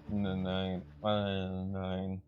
nine, 9.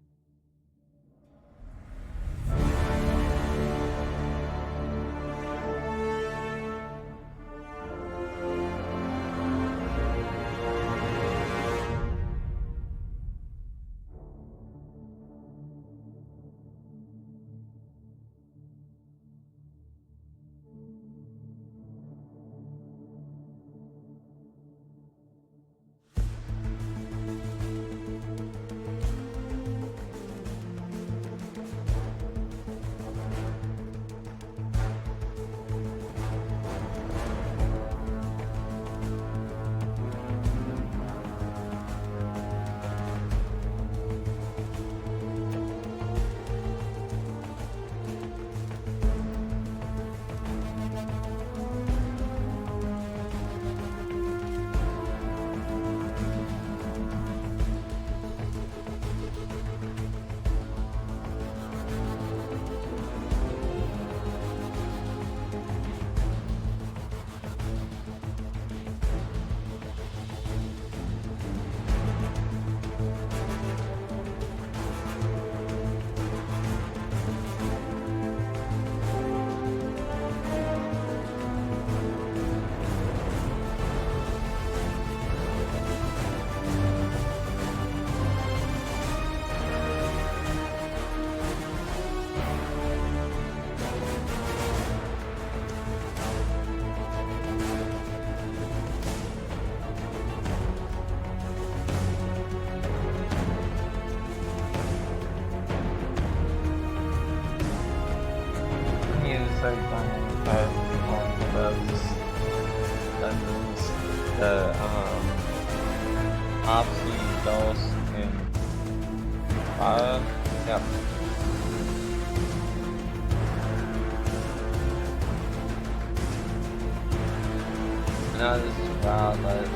Same thing on those dungeons, the obviously those in fire. Yep. Now this is wild, like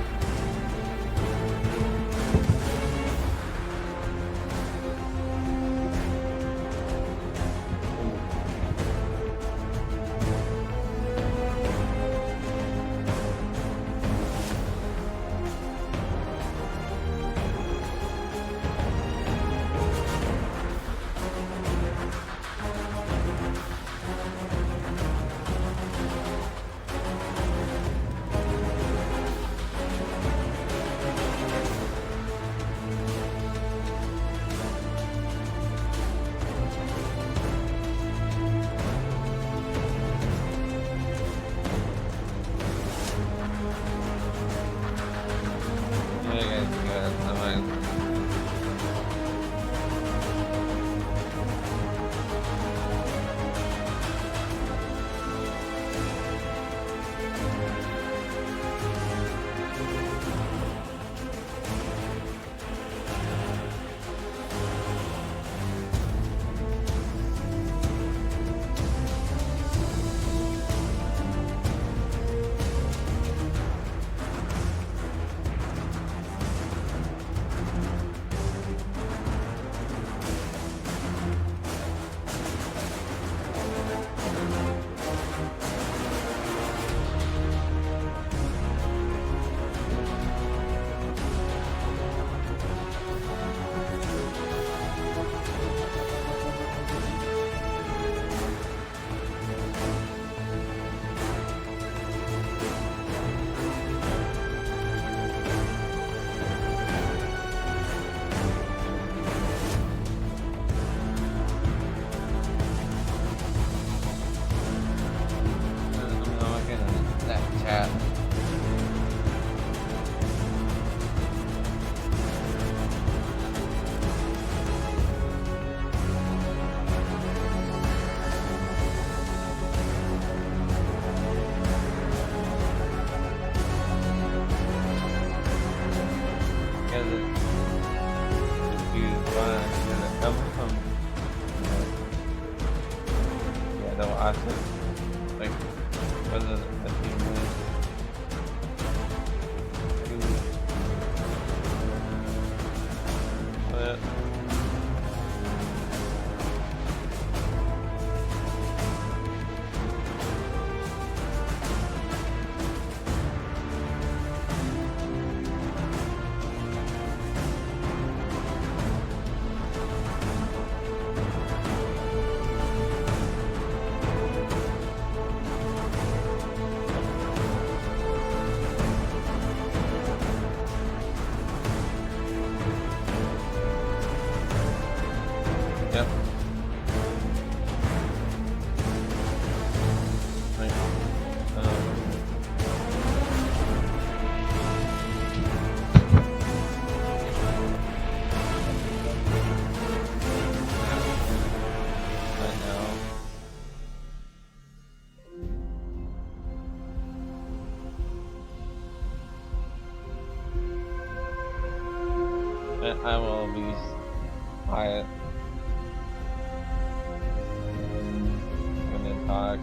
like whether the team wins. But I will be quiet. I'm gonna talk.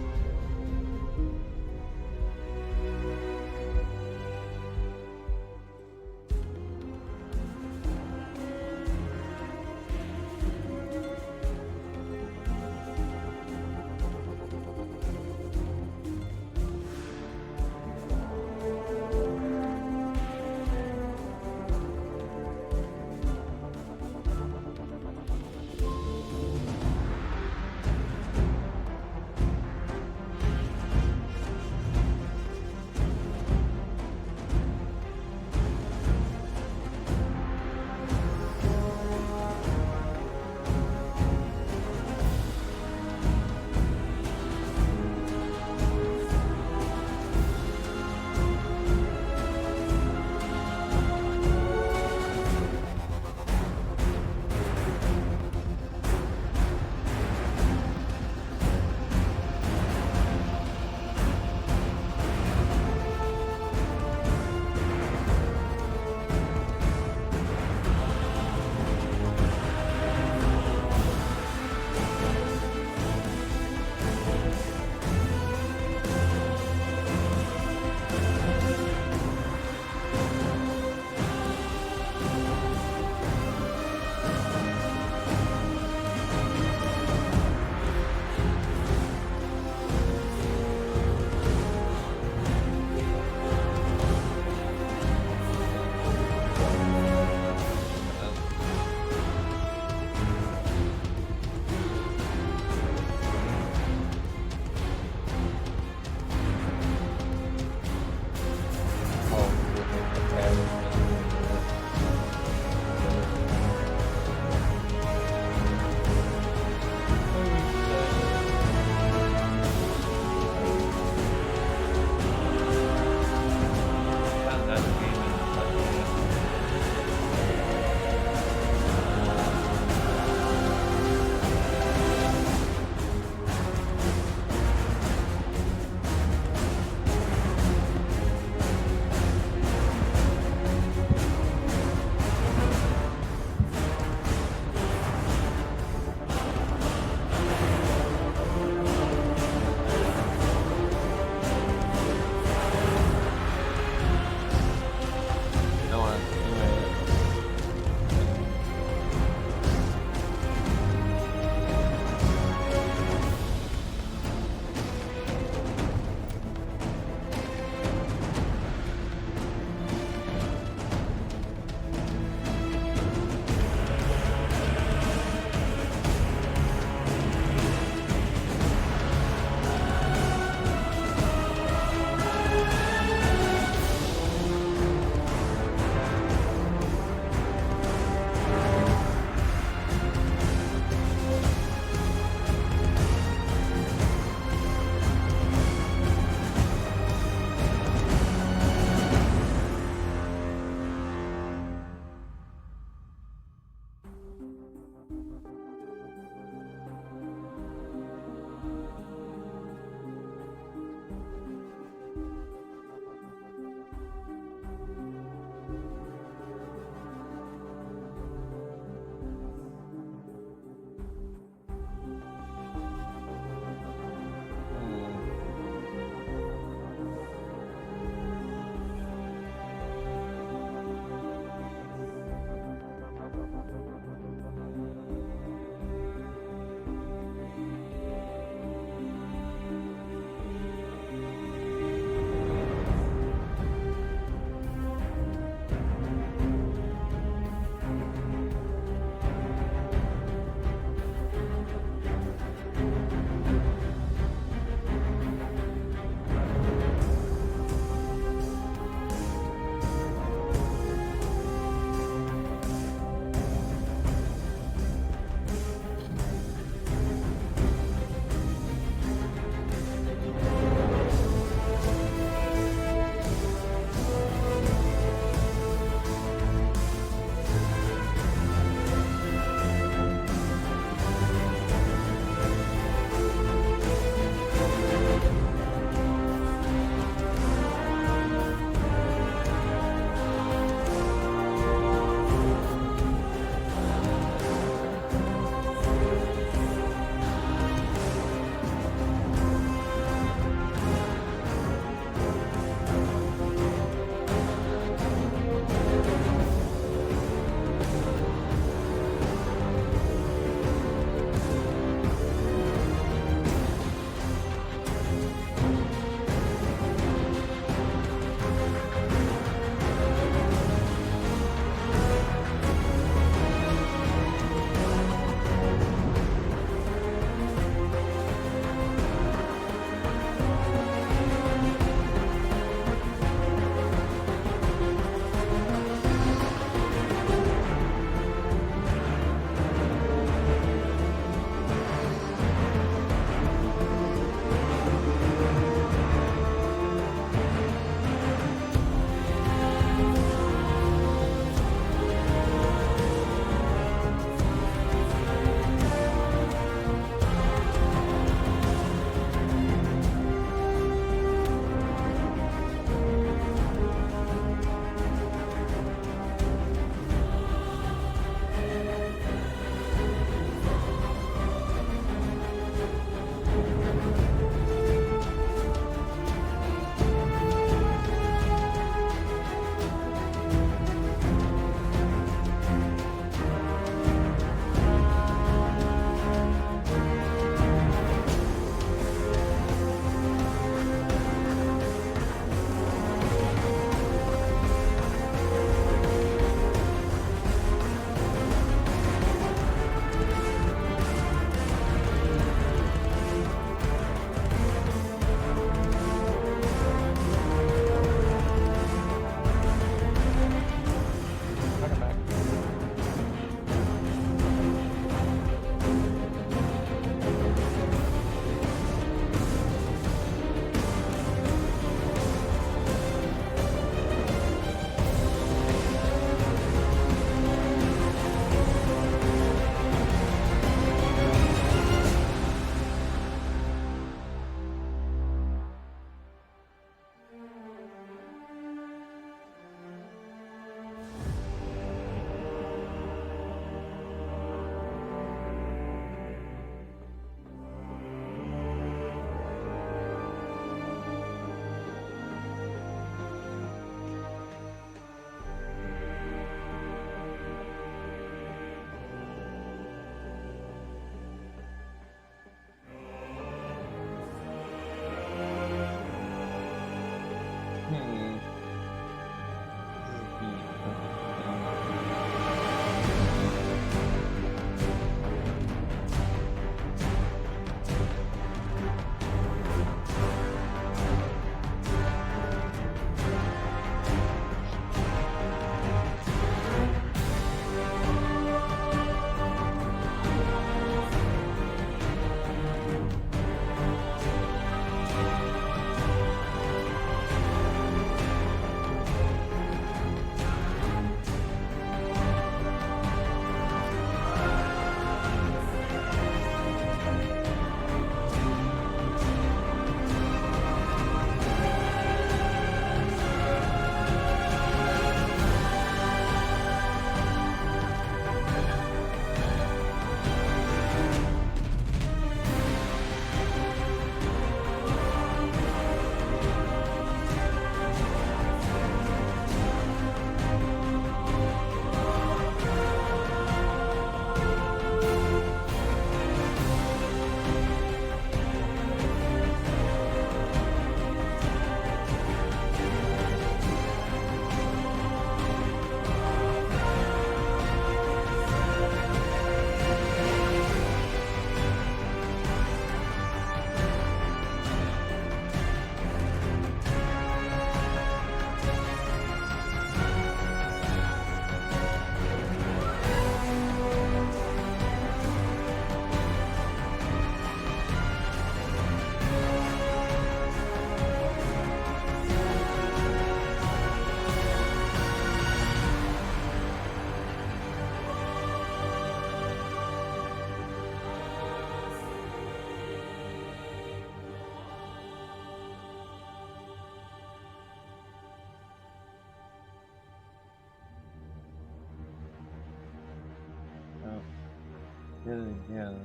did it again.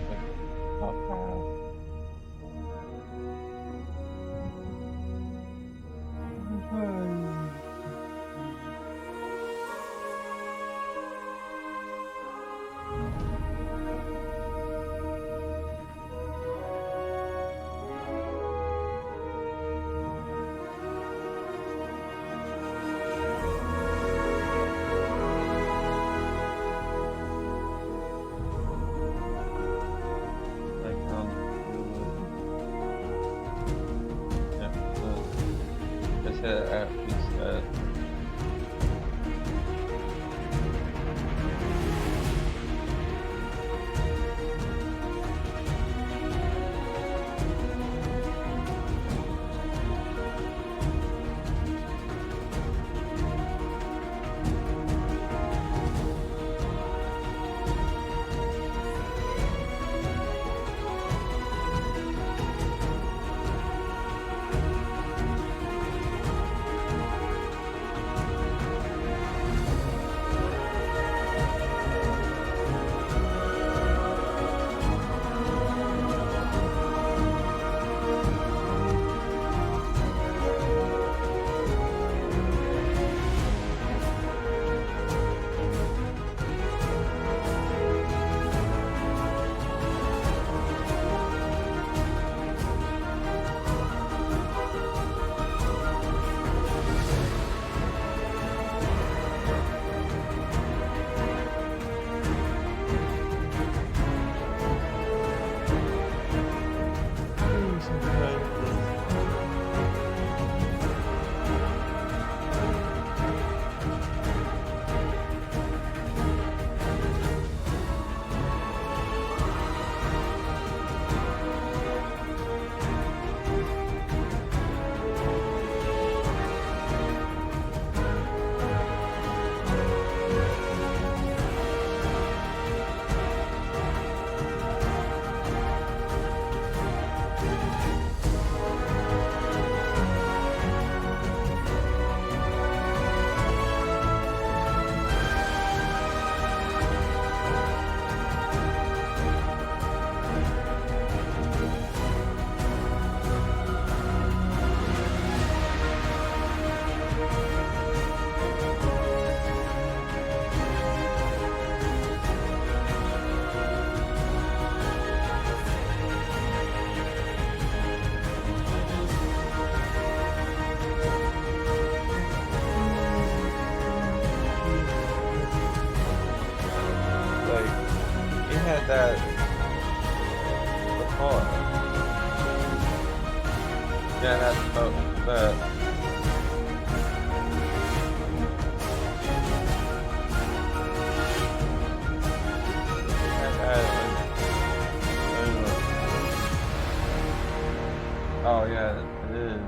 Like, how fast? Just hit it at reset. Had that before. Yeah, that's that. Oh yeah, it is.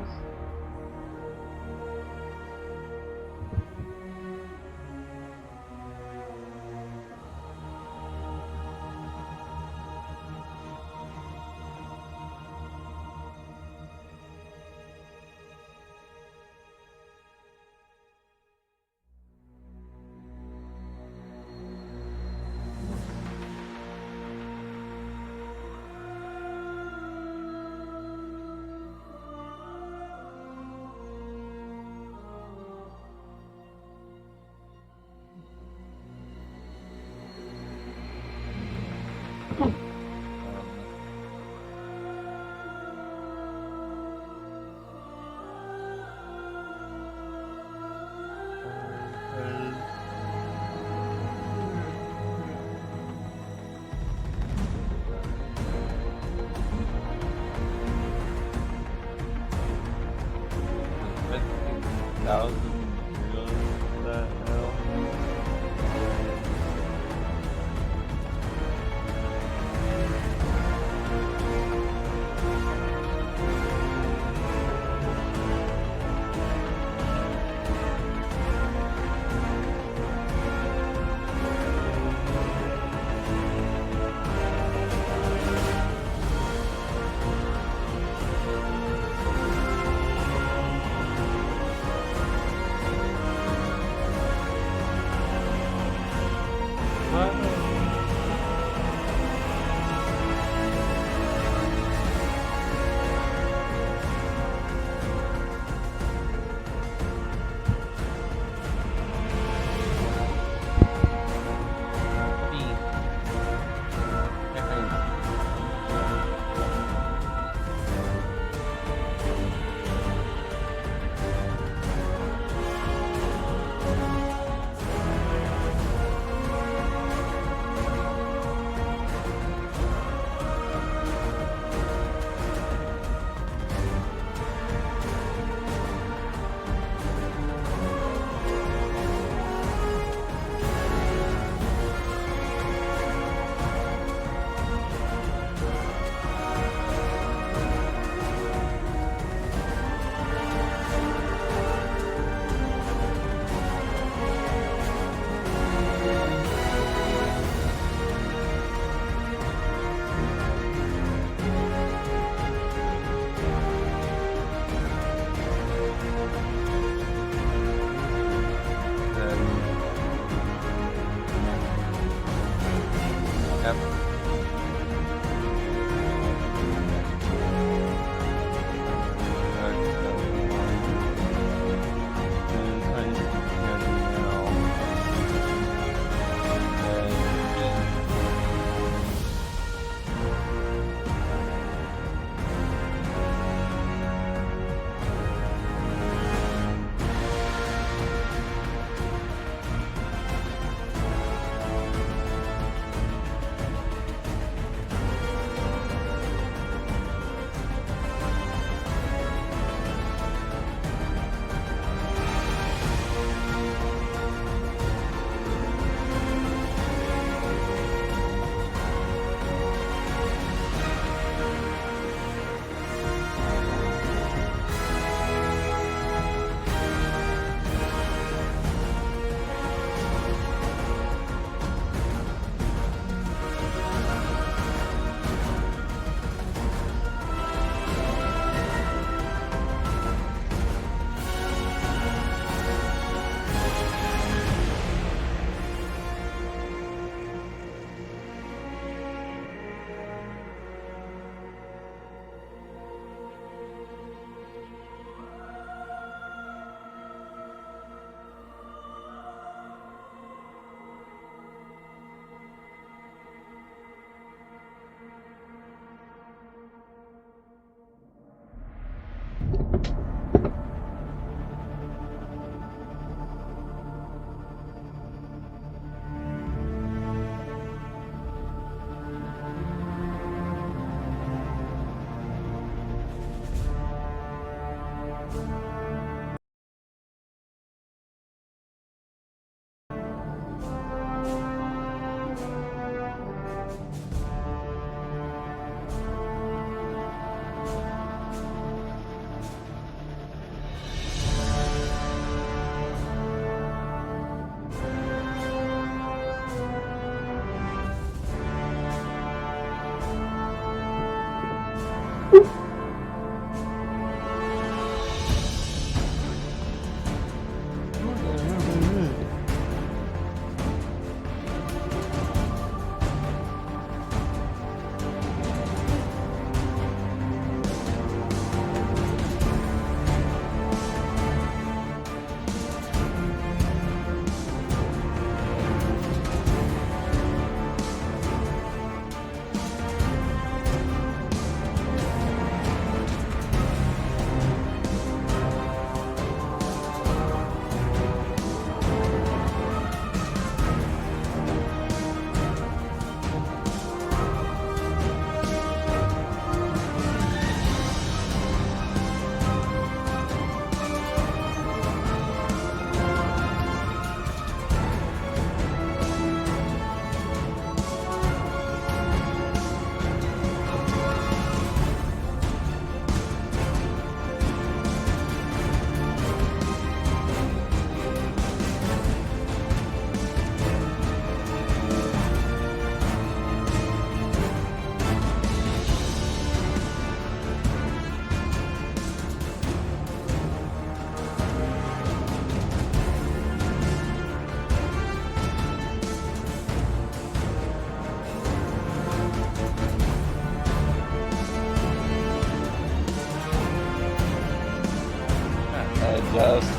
Just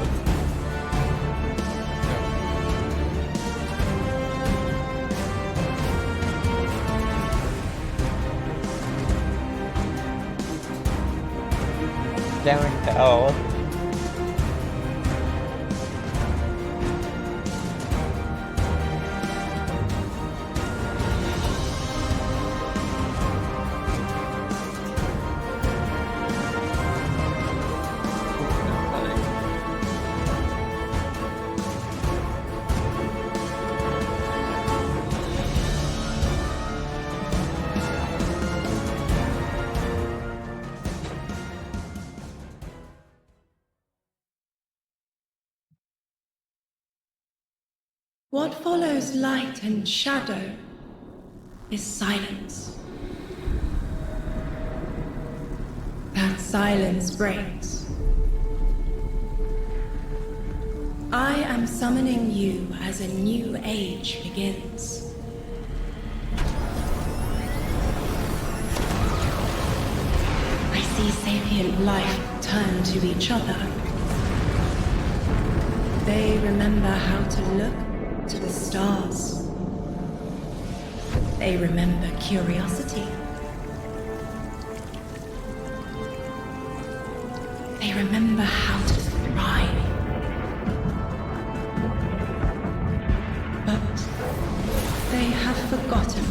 don't tell. What follows light and shadow is silence. That silence breaks. I am summoning you as a new age begins. I see sapient life turn to each other. They remember how to look to the stars. They remember curiosity. They remember how to thrive. But they have forgotten.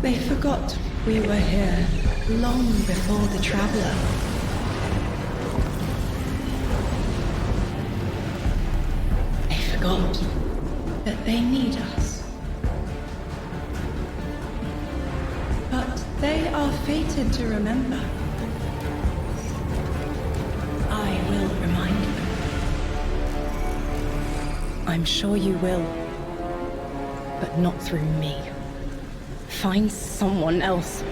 They forgot we were here long before the Traveler. Forgot that they need us. But they are fated to remember. I will remind them. I'm sure you will, but not through me. Find someone else.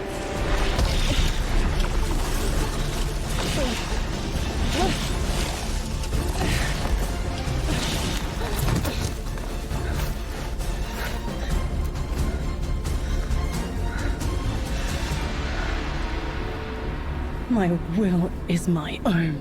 My will is my own.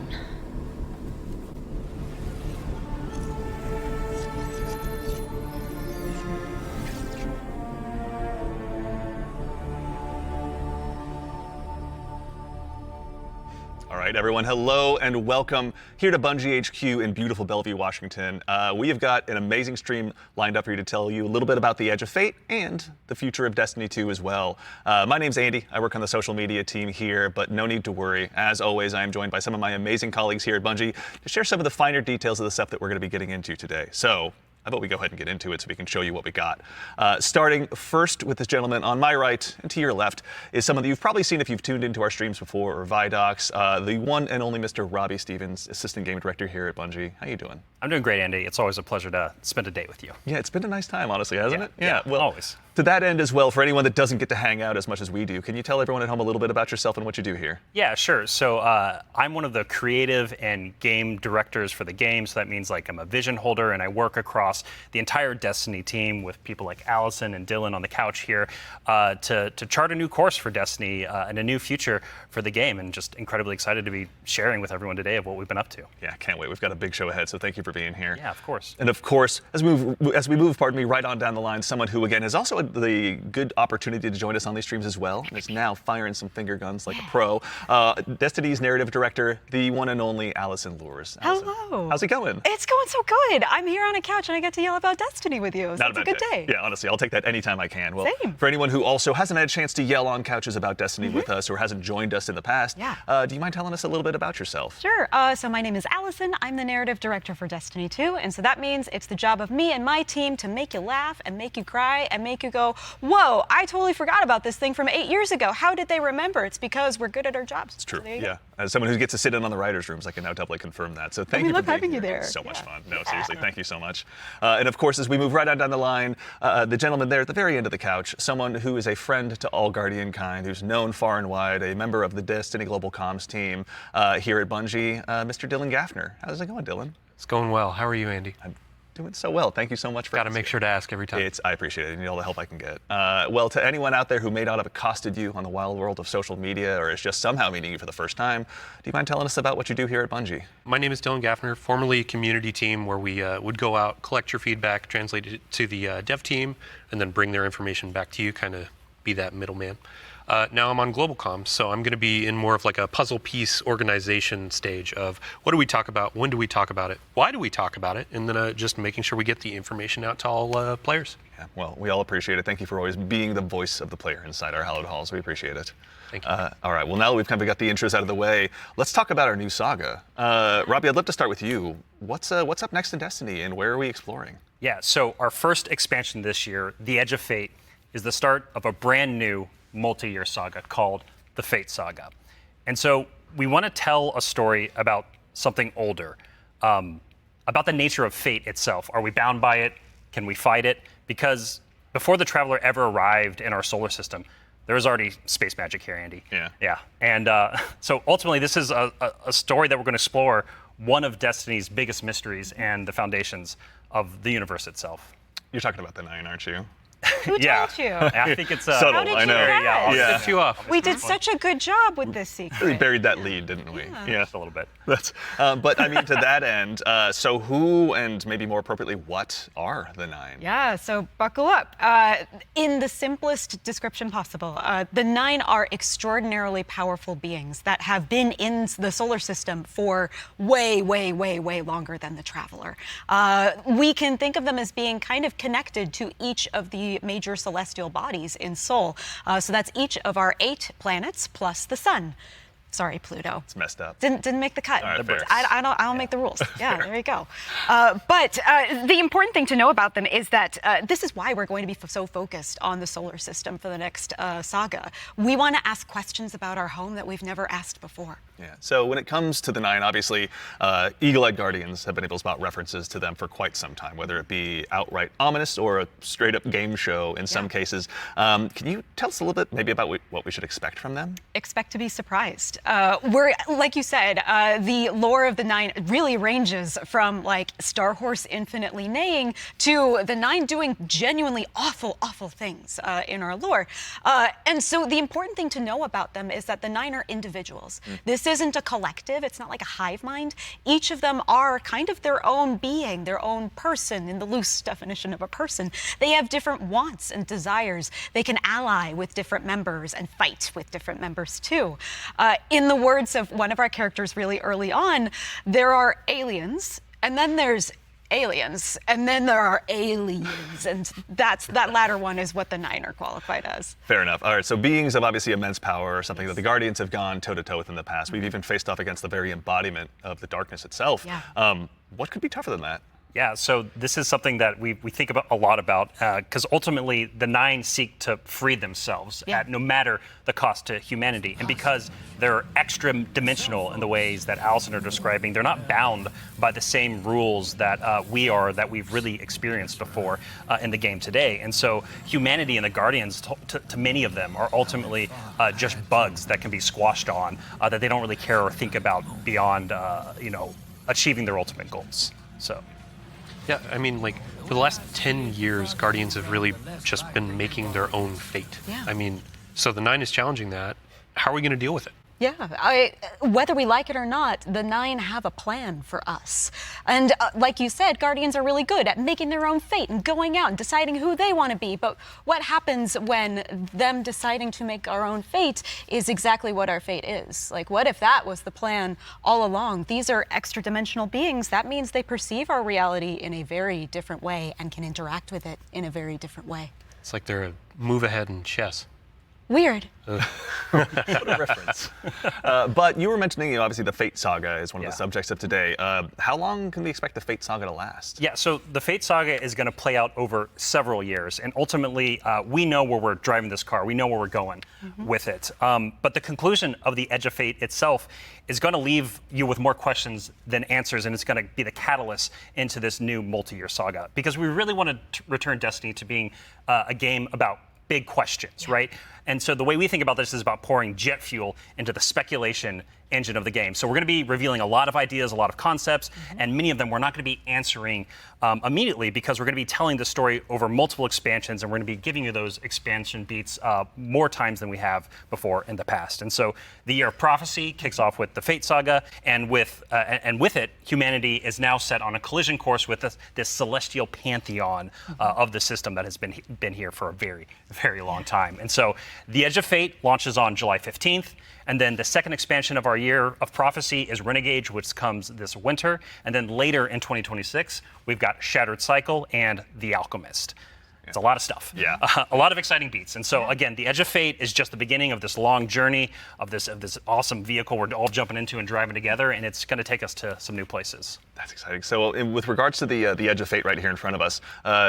All right, everyone, hello and welcome here to Bungie HQ in beautiful Bellevue, Washington. We have got an amazing stream lined up for you to tell you a little bit about the Edge of Fate and the future of Destiny 2 as well. My name's Andy. I work on the social media team here, but no need to worry. As always, I am joined by some of my amazing colleagues here at Bungie to share some of the finer details of the stuff that we're going to be getting into today. So, how about we go ahead and get into it so we can show you what we got. Starting first with this gentleman on my right and to your left is someone that you've probably seen if you've tuned into our streams before or Vidocs, the one and only Mr. Robbie Stevens, Assistant Game Director here at Bungie. How you doing? I'm doing great, Andy. It's always a pleasure to spend a date with you. Yeah, it's been a nice time, honestly, hasn't it? Yeah, well, always. To that end as well, for anyone that doesn't get to hang out as much as we do, can you tell everyone at home a little bit about yourself and what you do here? Yeah, sure. So I'm one of the creative and game directors for the game. So that means like I'm a vision holder and I work across the entire Destiny team with people like Allison and Dylan on the couch here to chart a new course for Destiny and a new future for the game. And just incredibly excited to be sharing with everyone today of what we've been up to. Yeah, can't wait. We've got a big show ahead, so thank you for being here. Yeah, of course. And of course, as we move, right on down the line, someone who again has also had the good opportunity to join us on these streams as well, and is now firing some finger guns like a pro. Destiny's narrative director, the one and only Allison Lures. Allison, hello. how's it going? It's going so good. I'm here on a couch and I get to yell about Destiny with you. So Not it's a bad good day. Yeah, honestly, I'll take that anytime I can. Well, Same. For anyone who also hasn't had a chance to yell on couches about Destiny with us or hasn't joined us in the past, do you mind telling us a little bit about yourself? Sure. So my name is Allison. I'm the narrative director for Destiny 2, and so that means it's the job of me and my team to make you laugh and make you cry and make you go, whoa, I totally forgot about this thing from 8 years ago. How did they remember? It's because we're good at our jobs. It's true. So yeah. As someone who gets to sit in on the writers' rooms, I can now doubly confirm that. So thank you for having being you here. there. It's so much fun. No, seriously, thank you so much. And of course, as we move right on down the line, the gentleman there at the very end of the couch, someone who is a friend to all Guardian kind, who's known far and wide, a member of the Destiny Global Comms team here at Bungie, Mr. Dylan Gaffner. How's it going, Dylan? It's going well. How are you, Andy? I'm doing so well. Thank you so much for Got to make sure to ask every time. I appreciate it. I need all the help I can get. Well, to anyone out there who may not have accosted you on the wild world of social media or is just somehow meeting you for the first time, do you mind telling us about what you do here at Bungie? My name is Dylan Gaffner, formerly a community team where we would go out, collect your feedback, translate it to the dev team, and then bring their information back to you, kind of be that middleman. Now I'm on Global Comms, so I'm going to be in more of like a puzzle piece organization stage of what do we talk about, when do we talk about it, why do we talk about it, and then just making sure we get the information out to all players. Yeah, well, we all appreciate it. Thank you for always being the voice of the player inside our hallowed halls. We appreciate it. Thank you. All right, well, now that we've kind of got the intros out of the way, let's talk about our new saga. Robbie, I'd love to start with you. What's up next in Destiny, and where are we exploring? Yeah, so our first expansion this year, The Edge of Fate, is the start of a brand new multi-year saga called the Fate Saga. And so we want to tell a story about something older, about the nature of fate itself. Are we bound by it? Can we fight it? Because before the Traveler ever arrived in our solar system, there was already space magic here, Andy. Yeah. Yeah. And so ultimately, this is a story that we're going to explore one of Destiny's biggest mysteries and the foundations of the universe itself. You're talking about the Nine, aren't you? Who told you? I think it's subtle. How did I you know. guess? Yeah. Lift you off. We did such a good job with this secret. Really buried that lead, didn't we? Yeah, just a little bit. That's, but I mean, to that end, so who and maybe more appropriately, what are the Nine? Yeah, so buckle up. In the simplest description possible, the Nine are extraordinarily powerful beings that have been in the solar system for way, way, way, way longer than the Traveler. We can think of them as being kind of connected to each of the major celestial bodies in Sol. So that's each of our 8 planets plus the sun. Sorry, Pluto. It's messed up. Didn't make the cut. All right, fair. I don't make the rules. Yeah, there you go. But the important thing to know about them is that this is why we're going to be so focused on the solar system for the next saga. We want to ask questions about our home that we've never asked before. Yeah. So when it comes to the Nine, obviously, Eagle-Eyed Guardians have been able to spot references to them for quite some time, whether it be outright ominous or a straight-up game show in some cases. Can you tell us a little bit maybe about what we should expect from them? Expect to be surprised. We're, like you said, the lore of the Nine really ranges from like Star Horse infinitely neighing to the Nine doing genuinely awful, awful things in our lore. And so the important thing to know about them is that the Nine are individuals. This isn't a collective. It's not like a hive mind. Each of them are kind of their own being, their own person in the loose definition of a person. They have different wants and desires. They can ally with different members and fight with different members too. In the words of one of our characters really early on, there are aliens, and then there's aliens, and then there are aliens, and that latter one is what the 9 are qualified as. Fair enough. All right, so beings of obviously immense power, something that the Guardians have gone toe-to-toe with in the past. We've even faced off against the very embodiment of the darkness itself. Yeah. What could be tougher than that? Yeah, so this is something that we think about a lot about, because ultimately the 9 seek to free themselves at no matter the cost to humanity. And because they're extra dimensional in the ways that Allison are describing, they're not bound by the same rules that we are, that we've really experienced before in the game today. And so humanity and the Guardians, to many of them, are ultimately just bugs that can be squashed on, that they don't really care or think about beyond, achieving their ultimate goals. So. Yeah, I mean, like, for the last 10 years, Guardians have really just been making their own fate. Yeah. I mean, so the 9 is challenging that. How are we going to deal with it? Yeah, whether we like it or not, the 9 have a plan for us. And like you said, Guardians are really good at making their own fate and going out and deciding who they want to be. But what happens when them deciding to make our own fate is exactly what our fate is? Like, what if that was the plan all along? These are extra-dimensional beings. That means they perceive our reality in a very different way and can interact with it in a very different way. It's like they're a move ahead in chess. Weird. What a reference. But you were mentioning, obviously the Fate Saga is one of the subjects of today. How long can we expect the Fate Saga to last? Yeah, so the Fate Saga is going to play out over several years, and ultimately we know where we're driving this car. We know where we're going with it. But the conclusion of the Edge of Fate itself is going to leave you with more questions than answers, and it's going to be the catalyst into this new multi-year saga. Because we really want to return Destiny to being a game about big questions, right? And so the way we think about this is about pouring jet fuel into the speculation engine of the game. So we're going to be revealing a lot of ideas, a lot of concepts, and many of them we're not going to be answering immediately, because we're going to be telling the story over multiple expansions, and we're going to be giving you those expansion beats more times than we have before in the past. And so the Year of Prophecy kicks off with the Fate Saga, and with it, humanity is now set on a collision course with this celestial pantheon of the system that has been here for a very, very long time. And so the Edge of Fate launches on July 15th. And then the second expansion of our Year of Prophecy is Renegade, which comes this winter. And then later in 2026, we've got Shattered Cycle and The Alchemist. It's a lot of stuff. Yeah. A lot of exciting beats. And so, again, the Edge of Fate is just the beginning of this long journey of this awesome vehicle we're all jumping into and driving together, and it's going to take us to some new places. That's exciting. So with regards to the Edge of Fate right here in front of us,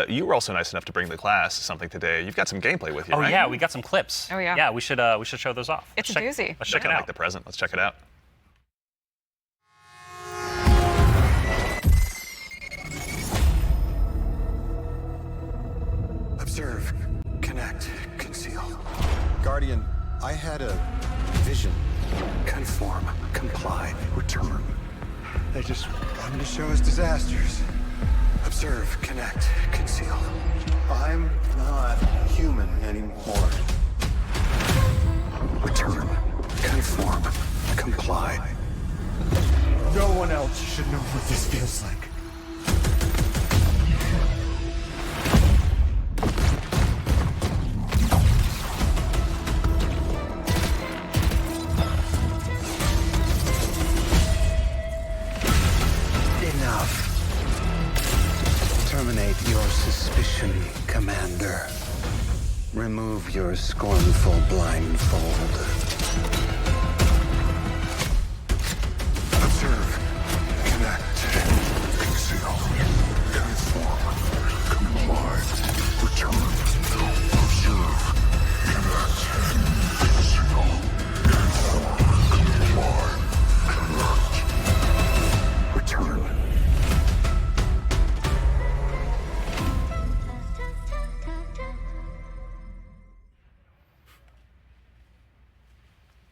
you were also nice enough to bring the class something today. You've got some gameplay with you, right? Oh, yeah, we got some clips. Oh, yeah. Yeah, we should show those off. It's a doozy. Let's check it out. Like the present. Let's check it out. Observe, connect, conceal. Guardian, I had a vision. Conform, comply, return. They just wanted to show us disasters. Observe, connect, conceal. I'm not human anymore. Return, conform, comply. No one else should know what this feels like. Terminate your suspicion, Commander. Remove your scornful blindfold. Observe, connect, conceal, conform, comply, return. Observe, connect, conceal, conform, comply, connect, return.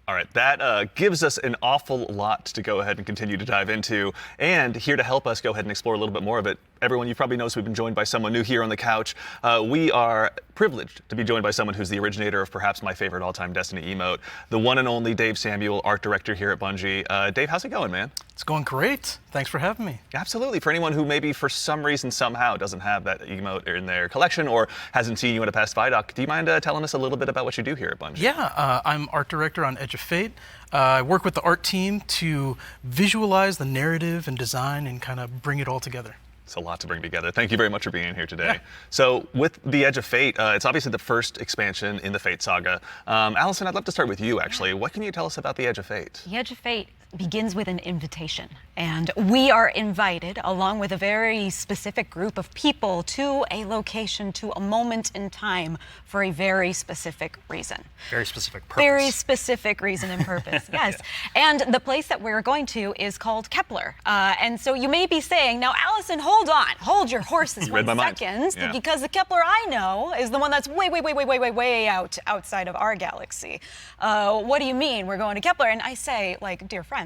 All right, that gives us an awful lot to go ahead and continue to dive into. And here to help us go ahead and explore a little bit more of it, everyone, you've probably noticed we've been joined by someone new here on the couch. We are privileged to be joined by someone who's the originator of perhaps my favorite all-time Destiny emote, the one and only Dave Samuel, art director here at Bungie. Dave, how's it going, man? It's going great. Thanks for having me. Absolutely. For anyone who maybe for some reason somehow doesn't have that emote in their collection or hasn't seen you at a past Vidoc, do you mind telling us a little bit about what you do here at Bungie? Yeah, I'm art director on Edge of Fate. I work with the art team to visualize the narrative and design and kind of bring it all together. It's a lot to bring together. Thank you very much for being here today. Yeah. So with the Edge of Fate, it's obviously the first expansion in the Fate saga. Allison, I'd love to start with you, actually. What can you tell us about the Edge of Fate? The Edge of Fate begins with an invitation, and we are invited along with a very specific group of people to a location, to a moment in time for a very specific reason. Very specific purpose. Very specific reason and purpose, yes. And the place that we're going to is called Kepler. And so you may be saying, now Allison, hold your horses You read 1 my mind. second, Yeah. because the Kepler I know is the one that's way outside of our galaxy. What do you mean we're going to Kepler? And I say, like, dear friend,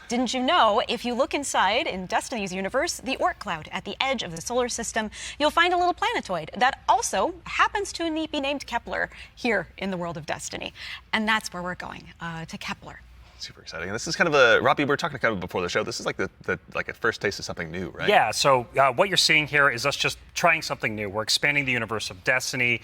didn't you know if you look inside in Destiny's universe, the Oort cloud at the edge of the solar system, you'll find a little planetoid that also happens to be named Kepler here in the world of Destiny. And that's where we're going, to Kepler. Super exciting. And this is kind of a, Robbie, we were talking kind of before the show, this is like like a first taste of something new, right? Yeah, so what you're seeing here is us just trying something new. We're expanding the universe of Destiny,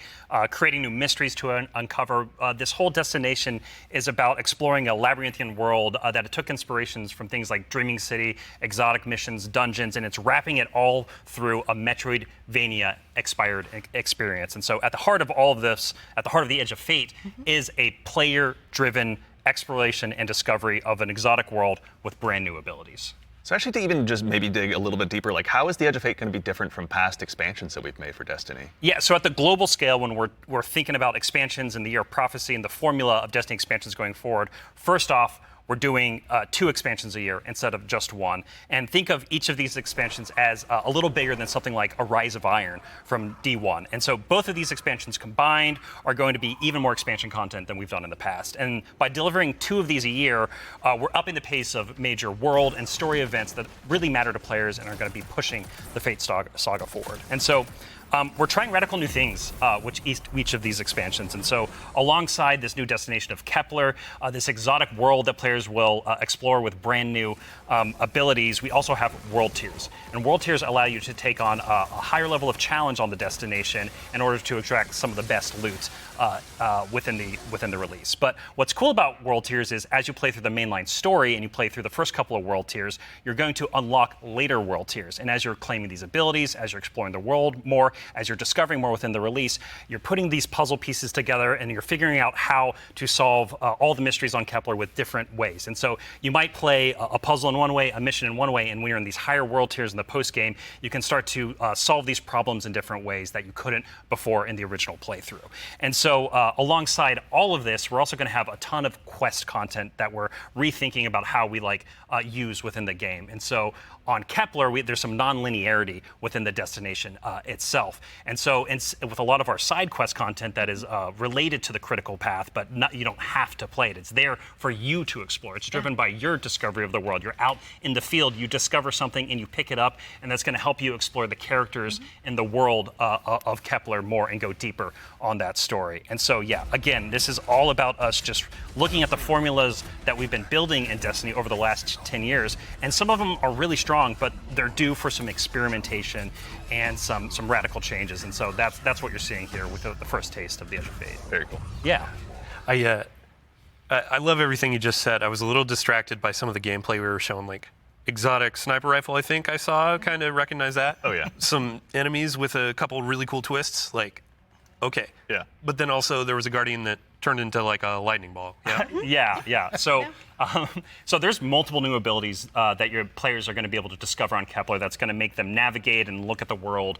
creating new mysteries to uncover. This whole destination is about exploring a labyrinthian world that took inspirations from things like Dreaming City, exotic missions, dungeons, and it's wrapping it all through a Metroidvania expired experience. And so at the heart of all of this, at the heart of the Edge of Fate, is a player-driven exploration and discovery of an exotic world with brand new abilities. So actually to even just maybe dig a little bit deeper, like how is the Edge of Fate going to be different from past expansions that we've made for Destiny? Yeah, so at the global scale, when we're thinking about expansions in the Year of Prophecy and the formula of Destiny expansions going forward, first off, we're doing 2 expansions a year instead of just 1. And think of each of these expansions as a little bigger than something like a Rise of Iron from D1. And so both of these expansions combined are going to be even more expansion content than we've done in the past. And by delivering 2 of these a year, we're upping the pace of major world and story events that really matter to players and are going to be pushing the Fate saga forward. And so we're trying radical new things with each of these expansions. And so alongside this new destination of Kepler, this exotic world that players will explore with brand new abilities, we also have world tiers. And world tiers allow you to take on a higher level of challenge on the destination in order to extract some of the best loot within the release. But what's cool about world tiers is as you play through the mainline story and you play through the first couple of world tiers, you're going to unlock later world tiers. And as you're claiming these abilities, as you're exploring the world more, as you're discovering more within the release, you're putting these puzzle pieces together and you're figuring out how to solve all the mysteries on Kepler with different ways. And so you might play a puzzle in one way, a mission in one way, and when you're in these higher world tiers in the post game, you can start to solve these problems in different ways that you couldn't before in the original playthrough. And so alongside all of this, we're also going to have a ton of quest content that we're rethinking about how we use within the game. And so on Kepler, there's some non-linearity within the destination itself. And so with a lot of our side quest content that is related to the critical path, but you don't have to play it. It's there for you to explore. It's driven by your discovery of the world. You're out in the field, you discover something and you pick it up, and that's going to help you explore the characters in the world of Kepler more and go deeper on that story. And so, yeah, again, this is all about us just looking at the formulas that we've been building in Destiny over the last 10 years. And some of them are really strong, but they're due for some experimentation and some radical changes. And so that's what you're seeing here with the first taste of the Edge of Fate. Very cool. Yeah. I love everything you just said. I was a little distracted by some of the gameplay we were showing, like exotic sniper rifle, I think I saw, kind of recognize that. Oh, yeah. Some enemies with a couple really cool twists, like, okay. Yeah. But then also there was a guardian that turned into like a lightning ball. Yeah. Yeah. So, so there's multiple new abilities that your players are going to be able to discover on Kepler that's going to make them navigate and look at the world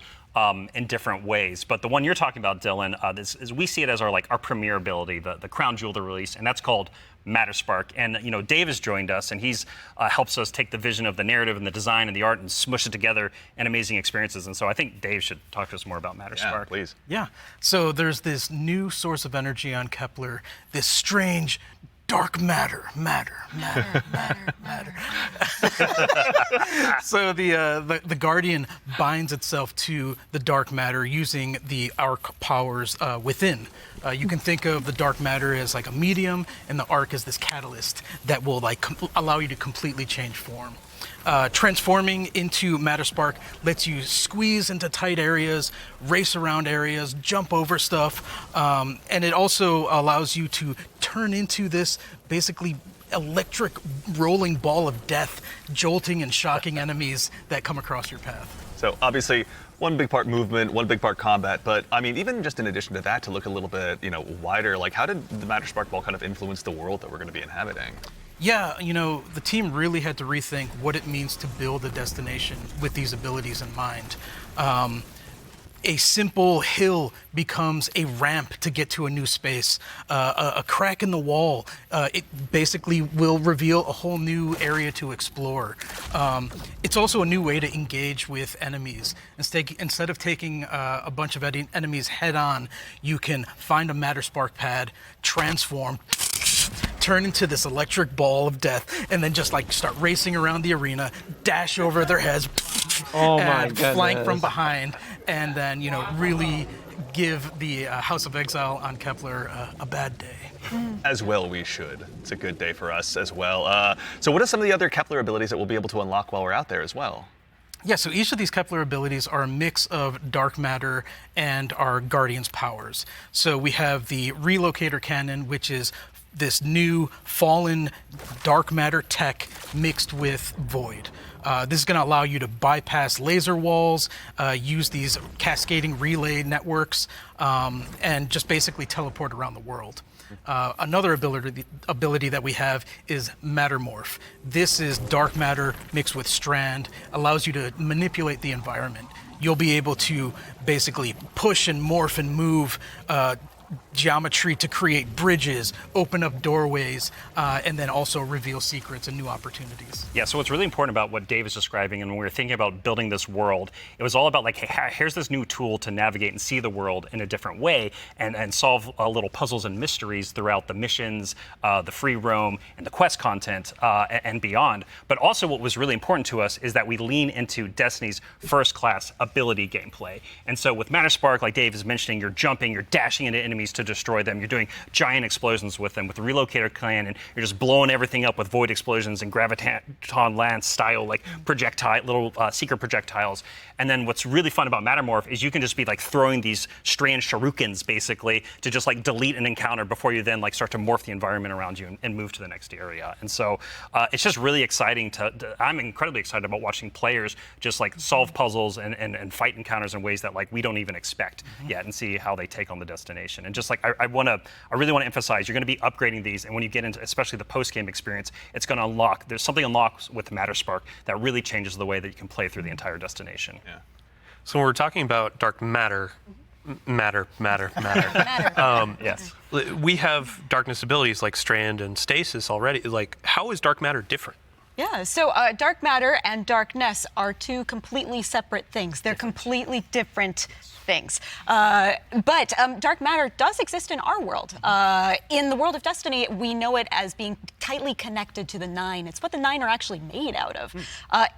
in different ways. But the one you're talking about, Dylan, we see it as our premier ability, the crown jewel of the release, and that's called Matter Spark. And Dave has joined us, and he's helps us take the vision of the narrative and the design and the art and smush it together in amazing experiences. And so I think Dave should talk to us more about Matter Spark. Please. Yeah. So there's this new source of energy on Kepler, this strange dark matter. So the Guardian binds itself to the dark matter using the arc powers within. You can think of the dark matter as like a medium, and the arc as this catalyst that will like allow you to completely change form. Transforming into Matter Spark lets you squeeze into tight areas, race around areas, jump over stuff, and it also allows you to turn into this basically electric rolling ball of death, jolting and shocking enemies that come across your path. So obviously, one big part movement, one big part combat, but I mean, even just in addition to that, to look a little bit, wider, like how did the Matter Spark Ball kind of influence the world that we're going to be inhabiting? Yeah, the team really had to rethink what it means to build a destination with these abilities in mind. A simple hill becomes a ramp to get to a new space. A crack in the wall, it basically will reveal a whole new area to explore. It's also a new way to engage with enemies. Instead of taking a bunch of enemies head on, you can find a Matter Spark pad, transform, turn into this electric ball of death, and then just like start racing around the arena, dash over their heads, and flank from behind, and then really give the House of Exile on Kepler a bad day. As well we should. It's a good day for us as well. So what are some of the other Kepler abilities that we'll be able to unlock while we're out there as well? Yeah, so each of these Kepler abilities are a mix of dark matter and our Guardian's powers. So we have the Relocator Cannon, which is this new fallen dark matter tech mixed with void. This is going to allow you to bypass laser walls, use these cascading relay networks, and just basically teleport around the world. Another ability that we have is Mattermorph. This is dark matter mixed with strand, allows you to manipulate the environment. You'll be able to basically push and morph and move geometry to create bridges, open up doorways, and then also reveal secrets and new opportunities. Yeah, so what's really important about what Dave is describing, and when we were thinking about building this world, it was all about like, hey, here's this new tool to navigate and see the world in a different way and solve little puzzles and mysteries throughout the missions, the free roam, and the quest content, and beyond. But also what was really important to us is that we lean into Destiny's first-class ability gameplay. And so with Matter Spark, like Dave is mentioning, you're jumping, you're dashing into enemies to destroy them. You're doing giant explosions with them. With the Relocator Cannon, you're just blowing everything up with void explosions and graviton lance style like little secret projectiles. And then what's really fun about Mattermorph is you can just be like throwing these strange shurikens basically to just like delete an encounter before you then like start to morph the environment around you and move to the next area. And so it's just really exciting I'm incredibly excited about watching players just like solve puzzles and fight encounters in ways that like we don't even expect yet, and see how they take on the destination. And just like I really want to emphasize, you're going to be upgrading these, and when you get into especially the post-game experience, it's going to unlock. There's something unlocks with Matter Spark that really changes the way that you can play through the entire destination. Yeah. So when we're talking about dark matter, Yes. We have darkness abilities like Strand and Stasis already. Like, how is dark matter different? Yeah, so dark matter and darkness are two completely separate things. They're completely different things. But dark matter does exist in our world. In the world of Destiny, we know it as being tightly connected to the Nine. It's what the Nine are actually made out of.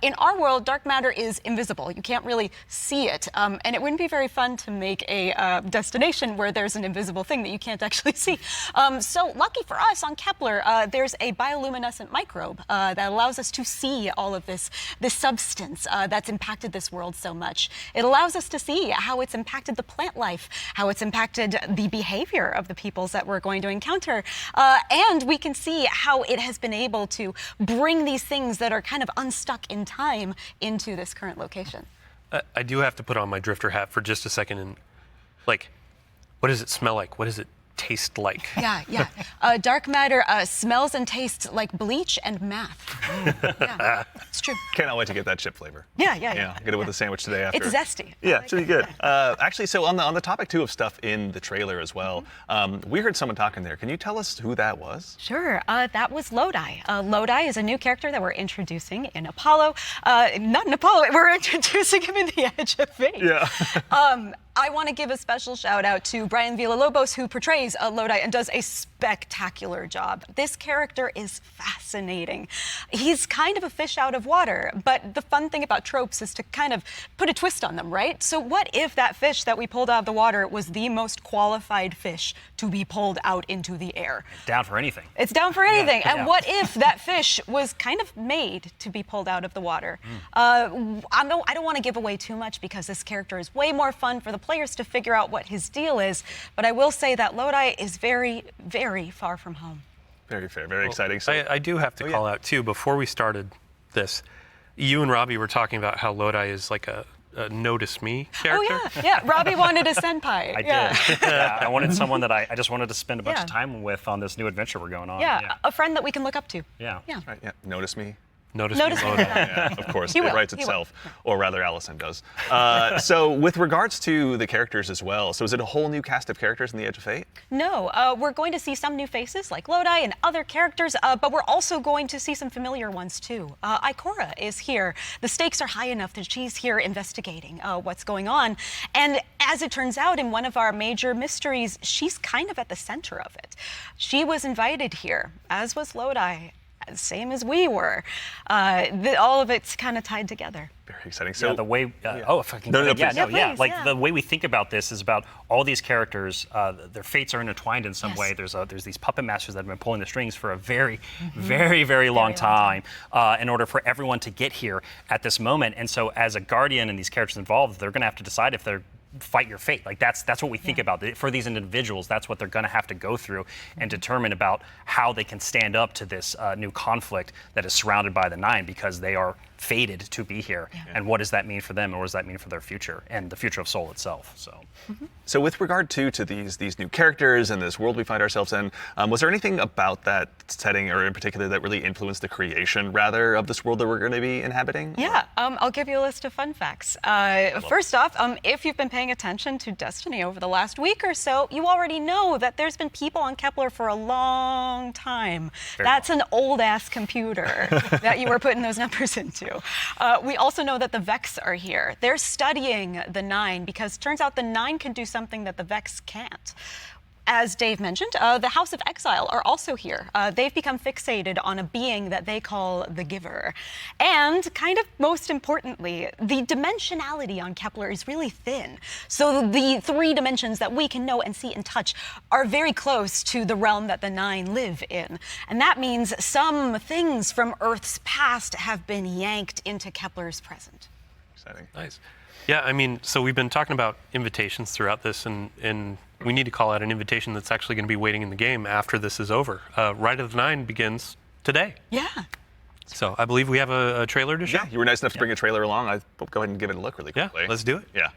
In our world, dark matter is invisible. You can't really see it. And it wouldn't be very fun to make a destination where there's an invisible thing that you can't actually see. So lucky for us on Kepler, there's a bioluminescent microbe that allows us to see all of this substance that's impacted this world so much. It allows us to see how it's impacted the plant life, how it's impacted the behavior of the peoples that we're going to encounter. And we can see how it has been able to bring these things that are kind of unstuck in time into this current location. I do have to put on my drifter hat for just a second and, like, what does it smell like? What does it taste like? Yeah. Dark matter smells and tastes like bleach and math. Yeah, it's true. Cannot wait to get that chip flavor. Yeah. Get it with a sandwich today after. It's zesty. Yeah, it's really good. Actually, so on the topic too of stuff in the trailer as well, we heard someone talking there. Can you tell us who that was? Sure. That was Lodi. Lodi is a new character that we're introducing in Apollo. Not in Apollo. We're introducing him in the Edge of Fate. Yeah. I want to give a special shout out to Brian Villalobos, who portrays Lodi and does a spectacular job. This character is fascinating. He's kind of a fish out of water, but the fun thing about tropes is to kind of put a twist on them, right? So what if that fish that we pulled out of the water was the most qualified fish to be pulled out into the air? Down for anything. It's down for anything. Yeah. And what if that fish was kind of made to be pulled out of the water? I don't want to give away too much because this character is way more fun for the players to figure out what his deal is. But I will say that Lodi is very, very far from home. Very fair, very exciting. So, I do have to call out, too, before we started this, you and Robbie were talking about how Lodi is like a notice me character. Oh, yeah. Robbie wanted a senpai. I did. Yeah, I wanted someone that I just wanted to spend a bunch of time with on this new adventure we're going on. Yeah, a friend that we can look up to. Yeah. right, yeah. Notice me. Notice Notice me, me. Lodi. Yeah, of course, He it will. writes He itself, or rather, Allison does. So, with regards to the characters as well, so is it a whole new cast of characters in the Edge of Fate? No, we're going to see some new faces like Lodi and other characters, but we're also going to see some familiar ones too. Ikora is here. The stakes are high enough that she's here investigating what's going on. And as it turns out, in one of our major mysteries, she's kind of at the center of it. She was invited here, as was Lodi. Same as we were. All of it's kind of tied together. Very exciting. So, the way, if I can, No, no, yeah, please. no, yeah, please, like yeah. the way we think about this is about all these characters, their fates are intertwined in some Yes. way. There's these puppet masters that have been pulling the strings for a very, very long time in order for everyone to get here at this moment. And so as a guardian and these characters involved, they're gonna have to decide if they're fight your fate. Like that's what we think about. For these individuals, that's what they're going to have to go through and determine about how they can stand up to this new conflict that is surrounded by the Nine, because they are fated to be here. And what does that mean for them, and what does that mean for their future and the future of Soul itself? So with regard to these new characters and this world we find ourselves in, was there anything about that setting, or in particular, that really influenced the creation, rather, of this world that we're going to be inhabiting? Yeah, I'll give you a list of fun facts. First off, if you've been paying attention to Destiny over the last week or so, you already know that there's been people on Kepler for a long time. That's an old-ass computer that you were putting those numbers into. We also know that the Vex are here. They're studying the Nine because it turns out the Nine can do something that the Vex can't. As Dave mentioned, the House of Exile are also here. They've become fixated on a being that they call the Giver. And kind of most importantly, the dimensionality on Kepler is really thin. So the 3 dimensions that we can know and see and touch are very close to the realm that the Nine live in. And that means some things from Earth's past have been yanked into Kepler's present. Exciting. Nice. Yeah, I mean, so we've been talking about invitations throughout this, and we need to call out an invitation that's actually going to be waiting in the game after this is over. Ride of the Nine begins today. Yeah. So I believe we have a trailer to show. Yeah, you were nice enough to bring a trailer along. I'll go ahead and give it a look really Yeah, quickly. let's do it. Yeah.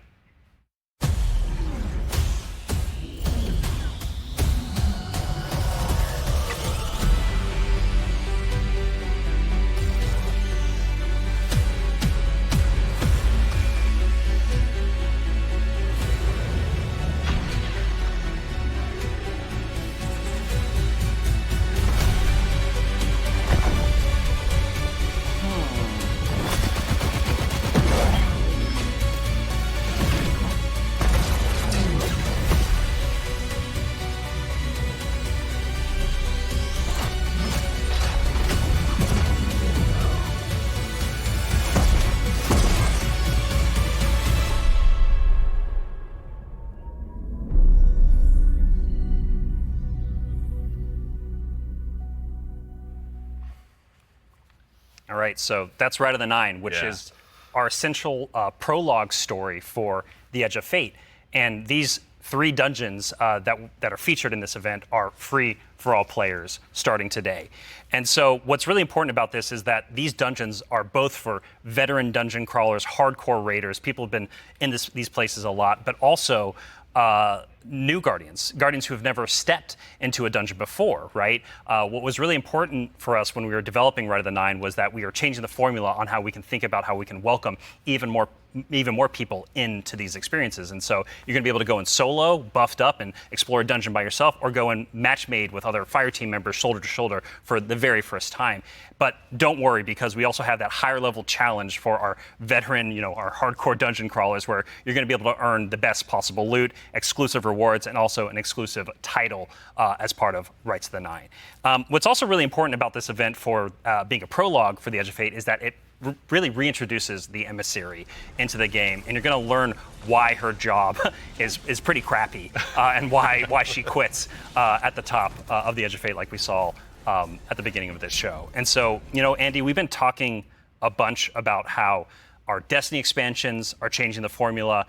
All right, so that's Ride of the Nine, which Yeah. is our essential prologue story for the Edge of Fate. And these 3 dungeons that are featured in this event are free for all players starting today. And so what's really important about this is that these dungeons are both for veteran dungeon crawlers, hardcore raiders, people have been in these places a lot, but also new guardians who have never stepped into a dungeon before, right? What was really important for us when we were developing Ride of the Nine was that we are changing the formula on how we can think about how we can welcome even more even more people into these experiences. And so you're going to be able to go in solo, buffed up, and explore a dungeon by yourself, or go in match made with other fire team members shoulder to shoulder for the very first time. But don't worry, because we also have that higher level challenge for our veteran, our hardcore dungeon crawlers, where you're going to be able to earn the best possible loot, exclusive rewards, and also an exclusive title as part of Rights of the Nine. What's also really important about this event for being a prologue for the Edge of Fate is that it really reintroduces the emissary into the game, and you're going to learn why her job is pretty crappy and why she quits at the top of the Edge of Fate, like we saw at the beginning of this show. And so, Andy, we've been talking a bunch about how our Destiny expansions are changing the formula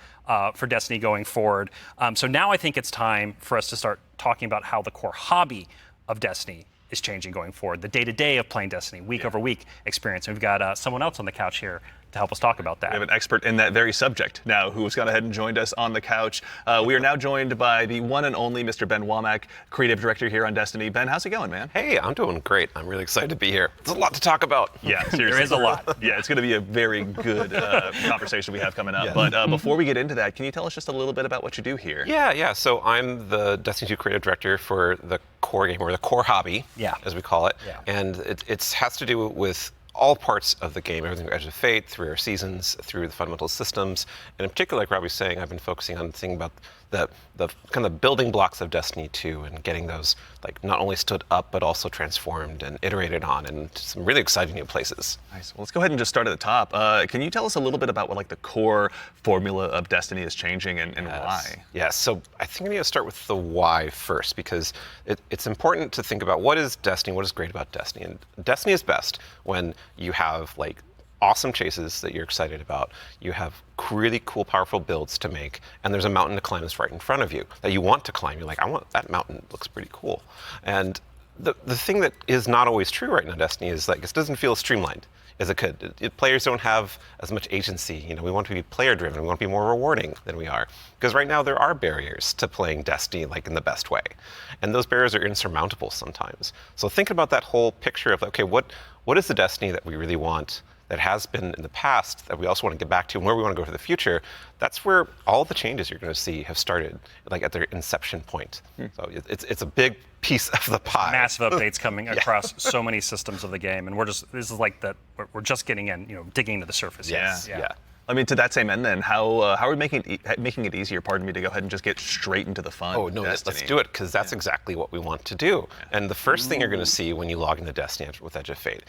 for Destiny going forward. So now I think it's time for us to start talking about how the core hobby of Destiny is changing going forward, the day-to-day of playing Destiny, week-over-week experience. And we've got someone else on the couch here to help us talk about that. We have an expert in that very subject now who has gone ahead and joined us on the couch. We are now joined by the one and only Mr. Ben Womack, creative director here on Destiny. Ben, how's it going, man? Hey, I'm doing great. I'm really excited to be here. There's a lot to talk about. Yeah, seriously. There is a lot. Yeah, it's going to be a very good conversation we have coming up. Yeah. But before we get into that, can you tell us just a little bit about what you do here? Yeah. So I'm the Destiny 2 creative director for the core game, or the core hobby, as we call it. Yeah. And it has to do with all parts of the game, everything from Edge of Fate, through our seasons, through the fundamental systems. And in particular, like Robbie was saying, I've been focusing on thinking about the kind of building blocks of Destiny 2 and getting those like not only stood up, but also transformed and iterated on in some really exciting new places. Nice. Well, let's go ahead and just start at the top. Can you tell us a little bit about what like the core formula of Destiny is changing and why? Yes. So I think I need to start with the why first, because it's important to think about what is Destiny, what is great about Destiny. And Destiny is best when you have like awesome chases that you're excited about, you have really cool, powerful builds to make, and there's a mountain to climb that's right in front of you that you want to climb. You're like, I want that mountain, it looks pretty cool. And the thing that is not always true right now in Destiny is like it doesn't feel streamlined as it could. Players don't have as much agency. We want to be player driven, we want to be more rewarding than we are. Because right now there are barriers to playing Destiny like in the best way. And those barriers are insurmountable sometimes. So think about that whole picture of, okay, what is the Destiny that we really want, that has been in the past, that we also want to get back to, and where we want to go for the future. That's where all the changes you're going to see have started, like at their inception point. So it's a big piece of the pie. Massive updates coming across so many systems of the game, and this is like that. We're just getting in, digging into the surface. Yeah. I mean, to that same end, then, how are we making it easier? Pardon me, to go ahead and just get straight into the fun. Oh no, let's do it, because that's exactly what we want to do. Yeah. And the first thing you're going to see when you log into Destiny with Edge of Fate,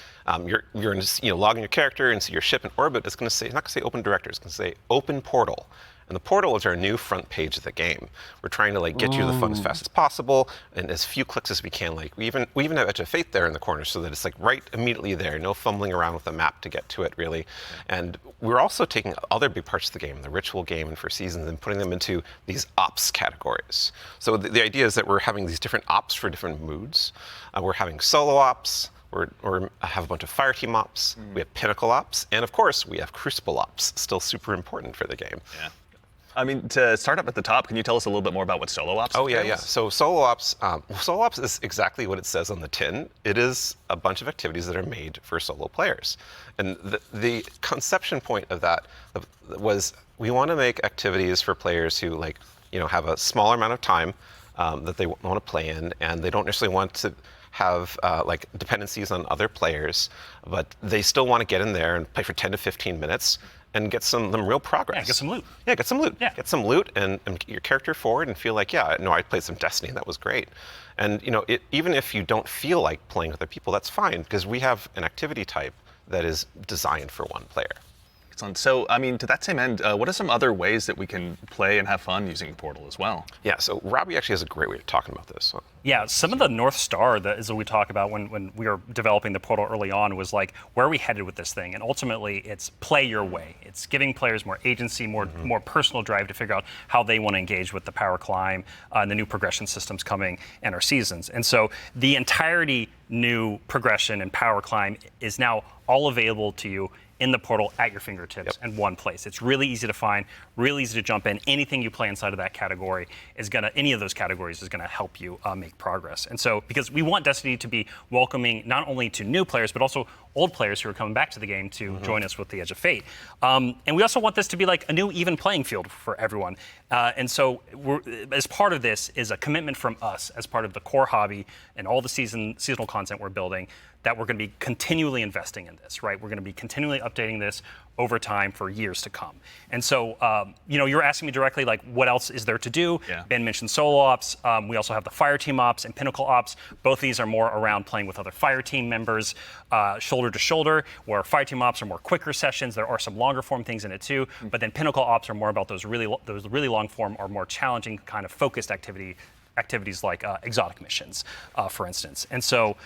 you're going to log in your character and see your ship in orbit. It's going to say, it's not going to say open director. It's going to say open portal. And the portal is our new front page of the game. We're trying to get you to the fun as fast as possible and as few clicks as we can. We even have Edge of Fate there in the corner so that it's right immediately there. No fumbling around with the map to get to it, really. And we're also taking other big parts of the game, the ritual game and for seasons, and putting them into these ops categories. So the idea is that we're having these different ops for different moods. We're having solo ops. We have a bunch of fire team ops. We have pinnacle ops. And of course, we have crucible ops, still super important for the game. Yeah. I mean, to start up at the top, can you tell us a little bit more about what solo ops is? Oh, yeah. So solo ops is exactly what it says on the tin. It is a bunch of activities that are made for solo players. And the conception point of that was we want to make activities for players who have a smaller amount of time that they want to play in, and they don't necessarily want to have dependencies on other players, but they still want to get in there and play for 10 to 15 minutes and get some real progress. Yeah, get some loot. Yeah, get some loot. Yeah. Get some loot and get your character forward and feel like, I played some Destiny, that was great. And even if you don't feel like playing with other people, that's fine, because we have an activity type that is designed for one player. Excellent. So, I mean, to that same end, what are some other ways that we can play and have fun using Portal as well? Yeah, so Robbie actually has a great way of talking about this. Yeah, some of the North Star that is what we talk about when we were developing the Portal early on was like, where are we headed with this thing? And ultimately, it's play your way. It's giving players more agency, more personal drive to figure out how they want to engage with the power climb and the new progression systems coming and our seasons. And so the entirety new progression and power climb is now all available to you in the portal at your fingertips in one place. It's really easy to find, really easy to jump in. Anything you play inside of that category is any of those categories is gonna help you make progress. And so, because we want Destiny to be welcoming not only to new players, but also old players who are coming back to the game to join us with the Edge of Fate. And we also want this to be like a new even playing field for everyone. And so, as part of this is a commitment from us as part of the core hobby and all the seasonal content we're building, that we're going to be continually investing in this, right? We're going to be continually updating this over time for years to come. And so, you're asking me directly, like, what else is there to do? Yeah. Ben mentioned solo ops. We also have the fire team ops and pinnacle ops. Both these are more around playing with other fire team members, shoulder to shoulder, where fire team ops are more quicker sessions. There are some longer form things in it too, but then pinnacle ops are more about those really long form or more challenging kind of focused activities like exotic missions, for instance. And so,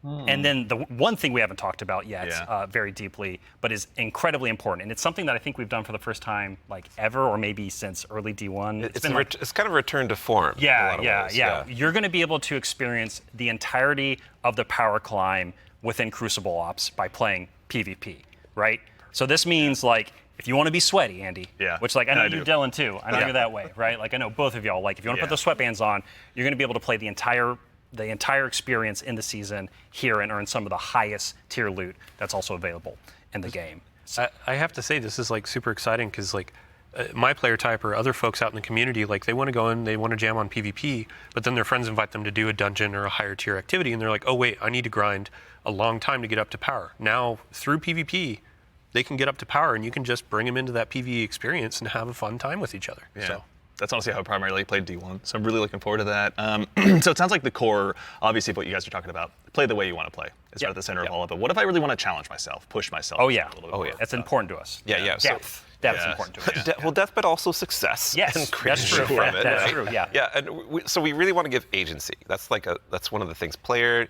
and then the one thing we haven't talked about yet very deeply, but is incredibly important, and it's something that I think we've done for the first time like ever, or maybe since early D1. It's kind of a return to form. in a lot of ways. You're going to be able to experience the entirety of the power climb within Crucible Ops by playing PvP, right? So this means like, if you want to be sweaty, Andy, which like I know you, Dylan, too. I know you're that way, right? Like I know both of y'all. Like if you want to put the sweatbands on, you're going to be able to play the entire experience in the season here and earn some of the highest tier loot that's also available in the game. So, I have to say this is like super exciting because like my player type or other folks out in the community, like they want to go in, they want to jam on PvP, but then their friends invite them to do a dungeon or a higher tier activity, and they're like, oh wait, I need to grind a long time to get up to power. Now through PvP, they can get up to power, and you can just bring them into that PvE experience and have a fun time with each other. Yeah. So. That's honestly how I primarily played D1, so I'm really looking forward to that. So it sounds like the core, obviously, of what you guys are talking about, play the way you want to play. It's right at the center of all of it. What if I really want to challenge myself, push myself? Oh yeah, a little bit more? That's important to us. So, That's important to us. Well, death, but also success. Yes, and that's true. from it, That's right? true. Yeah. Yeah, and so we really want to give agency. That's one of the things. Player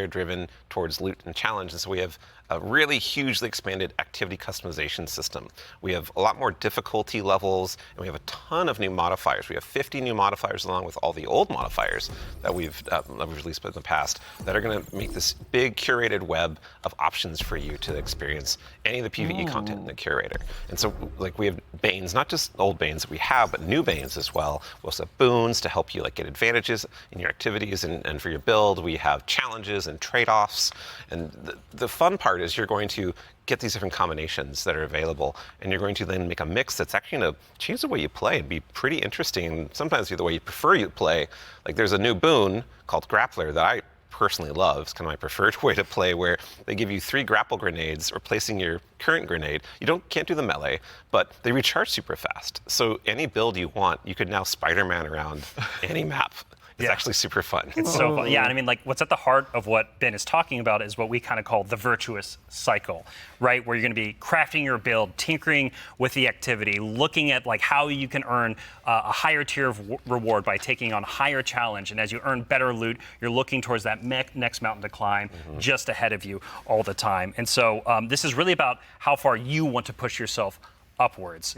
driven towards loot and challenge, and so we have a really hugely expanded activity customization system. We have a lot more difficulty levels, and we have a ton of new modifiers. We have 50 new modifiers along with all the old modifiers that we've released in the past that are going to make this big curated web of options for you to experience any of the PvE content in the curator. And so, like, we have Banes, not just old Banes that we have, but new Banes as well. We also have boons to help you like get advantages in your activities and for your build. We have challenges and trade-offs. And the fun part is you're going to get these different combinations that are available, and you're going to then make a mix that's actually going to change the way you play and be pretty interesting, and sometimes be the way you prefer you play. Like there's a new boon called Grappler that I personally love. It's kind of my preferred way to play, where they give you 3 grapple grenades replacing your current grenade. You can't do the melee, but they recharge super fast. So any build you want, you could now Spider-Man around any map. It's actually super fun. It's so fun. Yeah, and I mean, like, what's at the heart of what Ben is talking about is what we kind of call the virtuous cycle, right? Where you're going to be crafting your build, tinkering with the activity, looking at like how you can earn a higher tier of reward by taking on higher challenge. And as you earn better loot, you're looking towards that next mountain to climb just ahead of you all the time. And so this is really about how far you want to push yourself upwards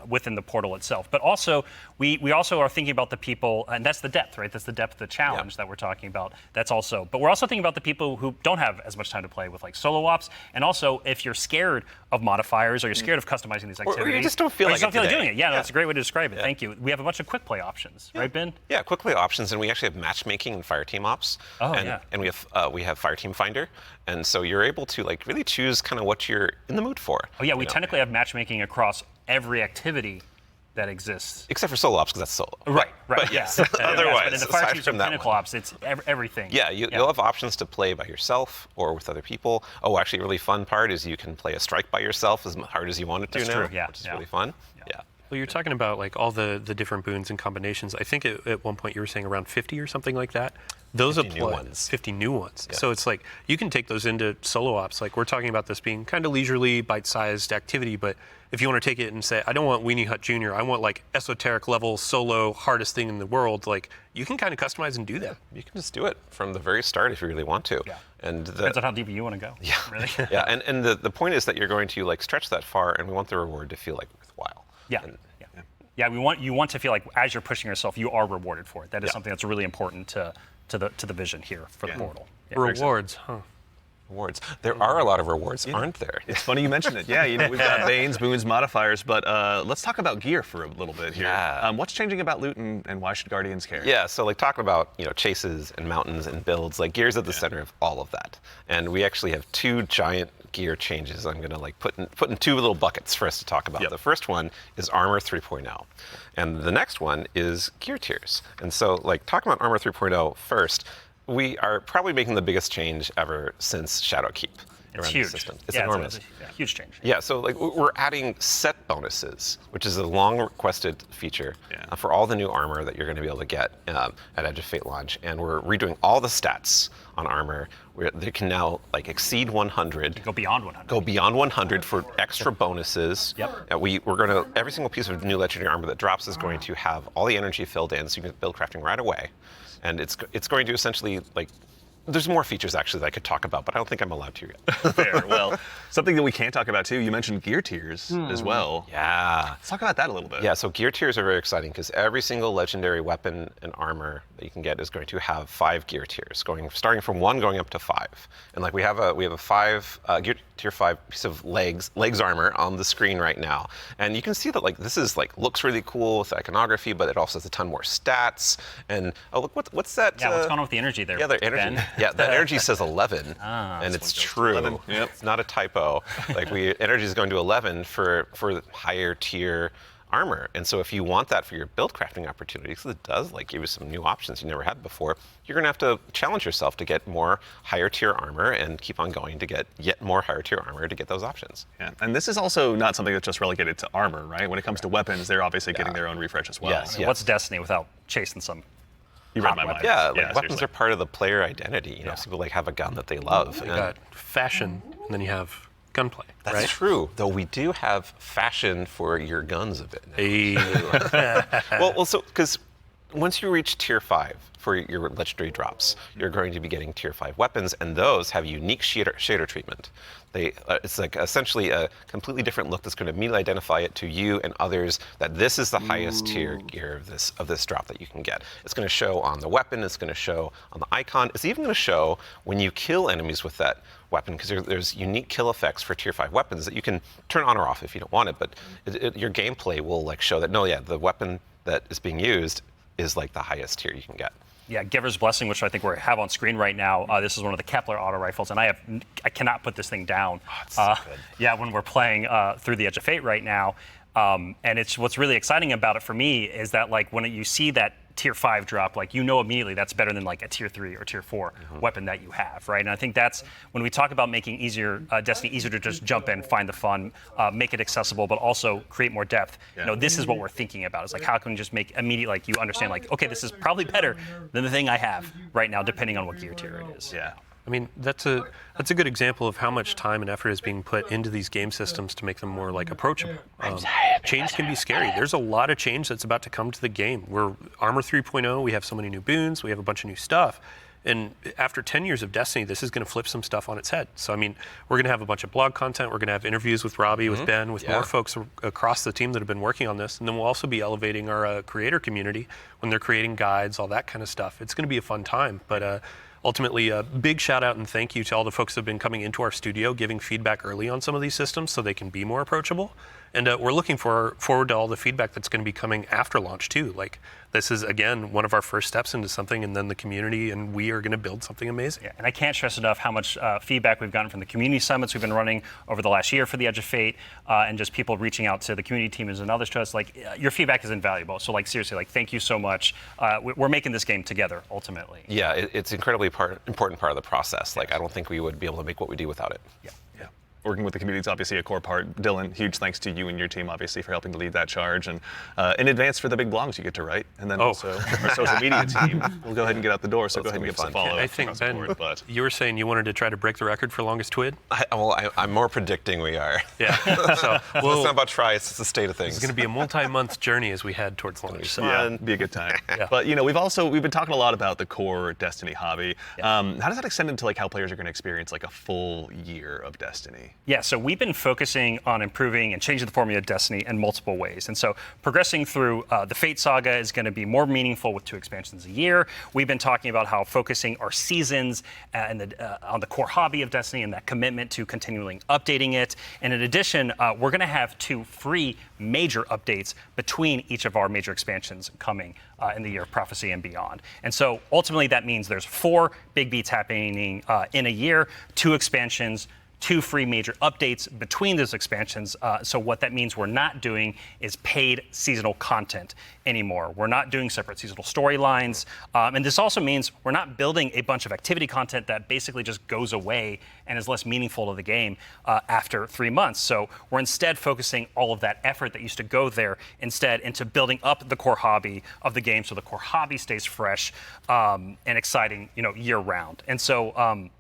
within the portal itself. But also, we also are thinking about the people, and that's the depth, right? That's the depth of the challenge that we're talking about. That's also, but we're also thinking about the people who don't have as much time to play with like solo ops, and also if you're scared of modifiers or you're scared of customizing these activities. Or you just don't feel like doing it. Yeah, no, that's a great way to describe it. Thank you. We have a bunch of quick play options, right, Ben? Yeah, quick play options, and we actually have matchmaking and fire team ops. And we have fire team finder, and so you're able to like really choose kind of what you're in the mood for. Oh yeah, we technically have matchmaking across every activity that exists. Except for solo ops, because that's solo. Right. But yes, otherwise, but in the fire aside teams from and that pinnacle one. ops, it's everything. Yeah, you'll have options to play by yourself or with other people. Oh, actually, a really fun part is you can play a strike by yourself as hard as you want it to That's now, true, which is really fun. Yeah. Well, you're talking about like all the different boons and combinations. I think at one point you were saying around 50 or something like that. Those 50 apply, new ones. 50 new ones. Yeah. So it's like you can take those into solo ops. Like we're talking about this being kind of leisurely, bite-sized activity, but if you want to take it and say, I don't want Weenie Hut Jr., I want like esoteric level solo hardest thing in the world, like you can kind of customize and do that. You can just do it from the very start if you really want to. Yeah. And Depends on how deep you want to go. Yeah. Really. Yeah, and the point is that you're going to like stretch that far, and we want the reward to feel like worthwhile. Yeah. And, Yeah, you want to feel like as you're pushing yourself, you are rewarded for it. That is something that's really important to to the vision here for the portal. Yeah. Rewards, huh? Rewards. There are a lot of rewards, aren't there? It's funny you mention it. Yeah, we've got Banes, Boons, modifiers, but let's talk about gear for a little bit here. Yeah. What's changing about loot and why should Guardians care? Yeah, so like talking about chases and mountains and builds, like gear's at the center of all of that. And we actually have 2 giant gear changes I'm gonna like put in 2 little buckets for us to talk about. Yep. The first one is Armor 3.0. And the next one is gear tiers. And so like talking about Armor 3.0 first, we are probably making the biggest change ever since Shadowkeep. It's around huge. the system. It's yeah, enormous. It's a huge change. Yeah, so like we're adding set bonuses, which is a long requested feature for all the new armor that you're going to be able to get at Edge of Fate launch, and we're redoing all the stats on armor. Where they can now like exceed 100. Go beyond 100. Go beyond 100 for extra bonuses. Yep. We're going to every single piece of new legendary armor that drops is going to have all the energy filled in, so you can build crafting right away, and it's going to essentially like. There's more features actually that I could talk about, but I don't think I'm allowed to yet. Fair. Well, something that we can talk about too, you mentioned gear tiers as well. Yeah. Let's talk about that a little bit. Yeah, so gear tiers are very exciting because every single legendary weapon and armor that you can get is going to have 5 gear tiers, starting from 1 going up to 5. And like we have a 5 gear tier 5 piece of legs armor on the screen right now, and you can see that like this is like looks really cool with iconography, but it also has a ton more stats. And oh look, what's that? Yeah, what's going on with the energy there? Yeah, the energy. Ben? Yeah, that energy says 11, and it's true. 11. Yep. It's not a typo. Like energy is going to 11 for higher tier armor, and so if you want that for your build crafting opportunities, it does like give you some new options you never had before. You're gonna have to challenge yourself to get more higher tier armor and keep on going to get yet more higher tier armor to get those options. Yeah, and this is also not something that's just relegated to armor, right? When it comes to weapons, they're obviously getting their own refresh as well. Yes. What's Destiny without chasing some? You read my mind. Yeah, like weapons seriously. are part of the player identity. You know, some people like have a gun that they love. You got fashion, and then you have gunplay. That's right? true. Though we do have fashion for your guns a bit now. Hey. well, so because once you reach tier 5 for your legendary drops, you're going to be getting tier 5 weapons, and those have unique shader treatment. It's like essentially a completely different look that's going to immediately identify it to you and others that this is the highest tier gear of this drop that you can get. It's going to show on the weapon. It's going to show on the icon. It's even going to show when you kill enemies with that weapon, because there's unique kill effects for tier 5 weapons that you can turn on or off if you don't want it. But your gameplay will like show that the weapon that is being used is like the highest tier you can get. Yeah, Giver's Blessing, which I think we have on screen right now. This is one of the Kepler auto rifles, and I cannot put this thing down. Oh, it's so good. Yeah, when we're playing through the Edge of Fate right now, and it's what's really exciting about it for me is that like when you see that tier 5 drop, like immediately that's better than like a tier 3 or tier 4 weapon that you have, right? And I think that's when we talk about making Destiny easier to just jump in, find the fun, make it accessible, but also create more depth. This is what we're thinking about. It's like how can we just make immediate, like you understand, like okay, this is probably better than the thing I have right now, depending on what gear tier it is. Yeah. I mean, that's a good example of how much time and effort is being put into these game systems to make them more like approachable. Change can be scary. There's a lot of change that's about to come to the game. We're Armor 3.0. We have so many new boons. We have a bunch of new stuff. And after 10 years of Destiny, this is going to flip some stuff on its head. So, I mean, we're going to have a bunch of blog content. We're going to have interviews with Robbie, with Ben, with more folks across the team that have been working on this. And then we'll also be elevating our creator community when they're creating guides, all that kind of stuff. It's going to be a fun time. But ultimately, a big shout out and thank you to all the folks that have been coming into our studio, giving feedback early on some of these systems so they can be more approachable. And we're looking forward to all the feedback that's going to be coming after launch too. Like this is again one of our first steps into something, and then the community and we are going to build something amazing. Yeah, and I can't stress enough how much feedback we've gotten from the community summits we've been running over the last year for the Edge of Fate, and just people reaching out to the community teams and others to us. Like your feedback is invaluable. So like seriously, like thank you so much. We're making this game together ultimately. Yeah, it's incredibly important part of the process. Like I don't think we would be able to make what we do without it. Yeah. Working with the community is obviously a core part. Dylan, huge thanks to you and your team, obviously, for helping to lead that charge. And in advance for the big blogs you get to write. And then also our social media team will go ahead and get out the door. So go ahead and give us a follow. I think, Ben, you were saying you wanted to try to break the record for longest twid? I'm more predicting we are. Yeah. So it's not about try, it's just the state of things. It's going to be a multi-month journey as we head towards launch. So. Yeah, be a good time. But we've been talking a lot about the core Destiny hobby. How does that extend into like how players are going to experience like a full year of Destiny? Yeah, so we've been focusing on improving and changing the formula of Destiny in multiple ways. And so progressing through the Fate Saga is going to be more meaningful with 2 expansions a year. We've been talking about how focusing our seasons on the core hobby of Destiny and that commitment to continually updating it. And in addition, we're going to have 2 free major updates between each of our major expansions coming in the Year of Prophecy and beyond. And so ultimately that means there's 4 big beats happening in a year, 2 expansions, 2 free major updates between those expansions. So what that means we're not doing is paid seasonal content anymore. We're not doing separate seasonal storylines. And this also means we're not building a bunch of activity content that basically just goes away and is less meaningful to the game after 3 months. So we're instead focusing all of that effort that used to go there instead into building up the core hobby of the game so the core hobby stays fresh and exciting, year round. And so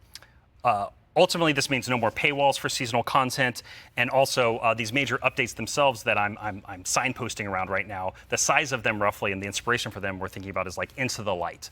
ultimately, this means no more paywalls for seasonal content, and also these major updates themselves that I'm signposting around right now. The size of them, roughly, and the inspiration for them, we're thinking about is like Into the Light.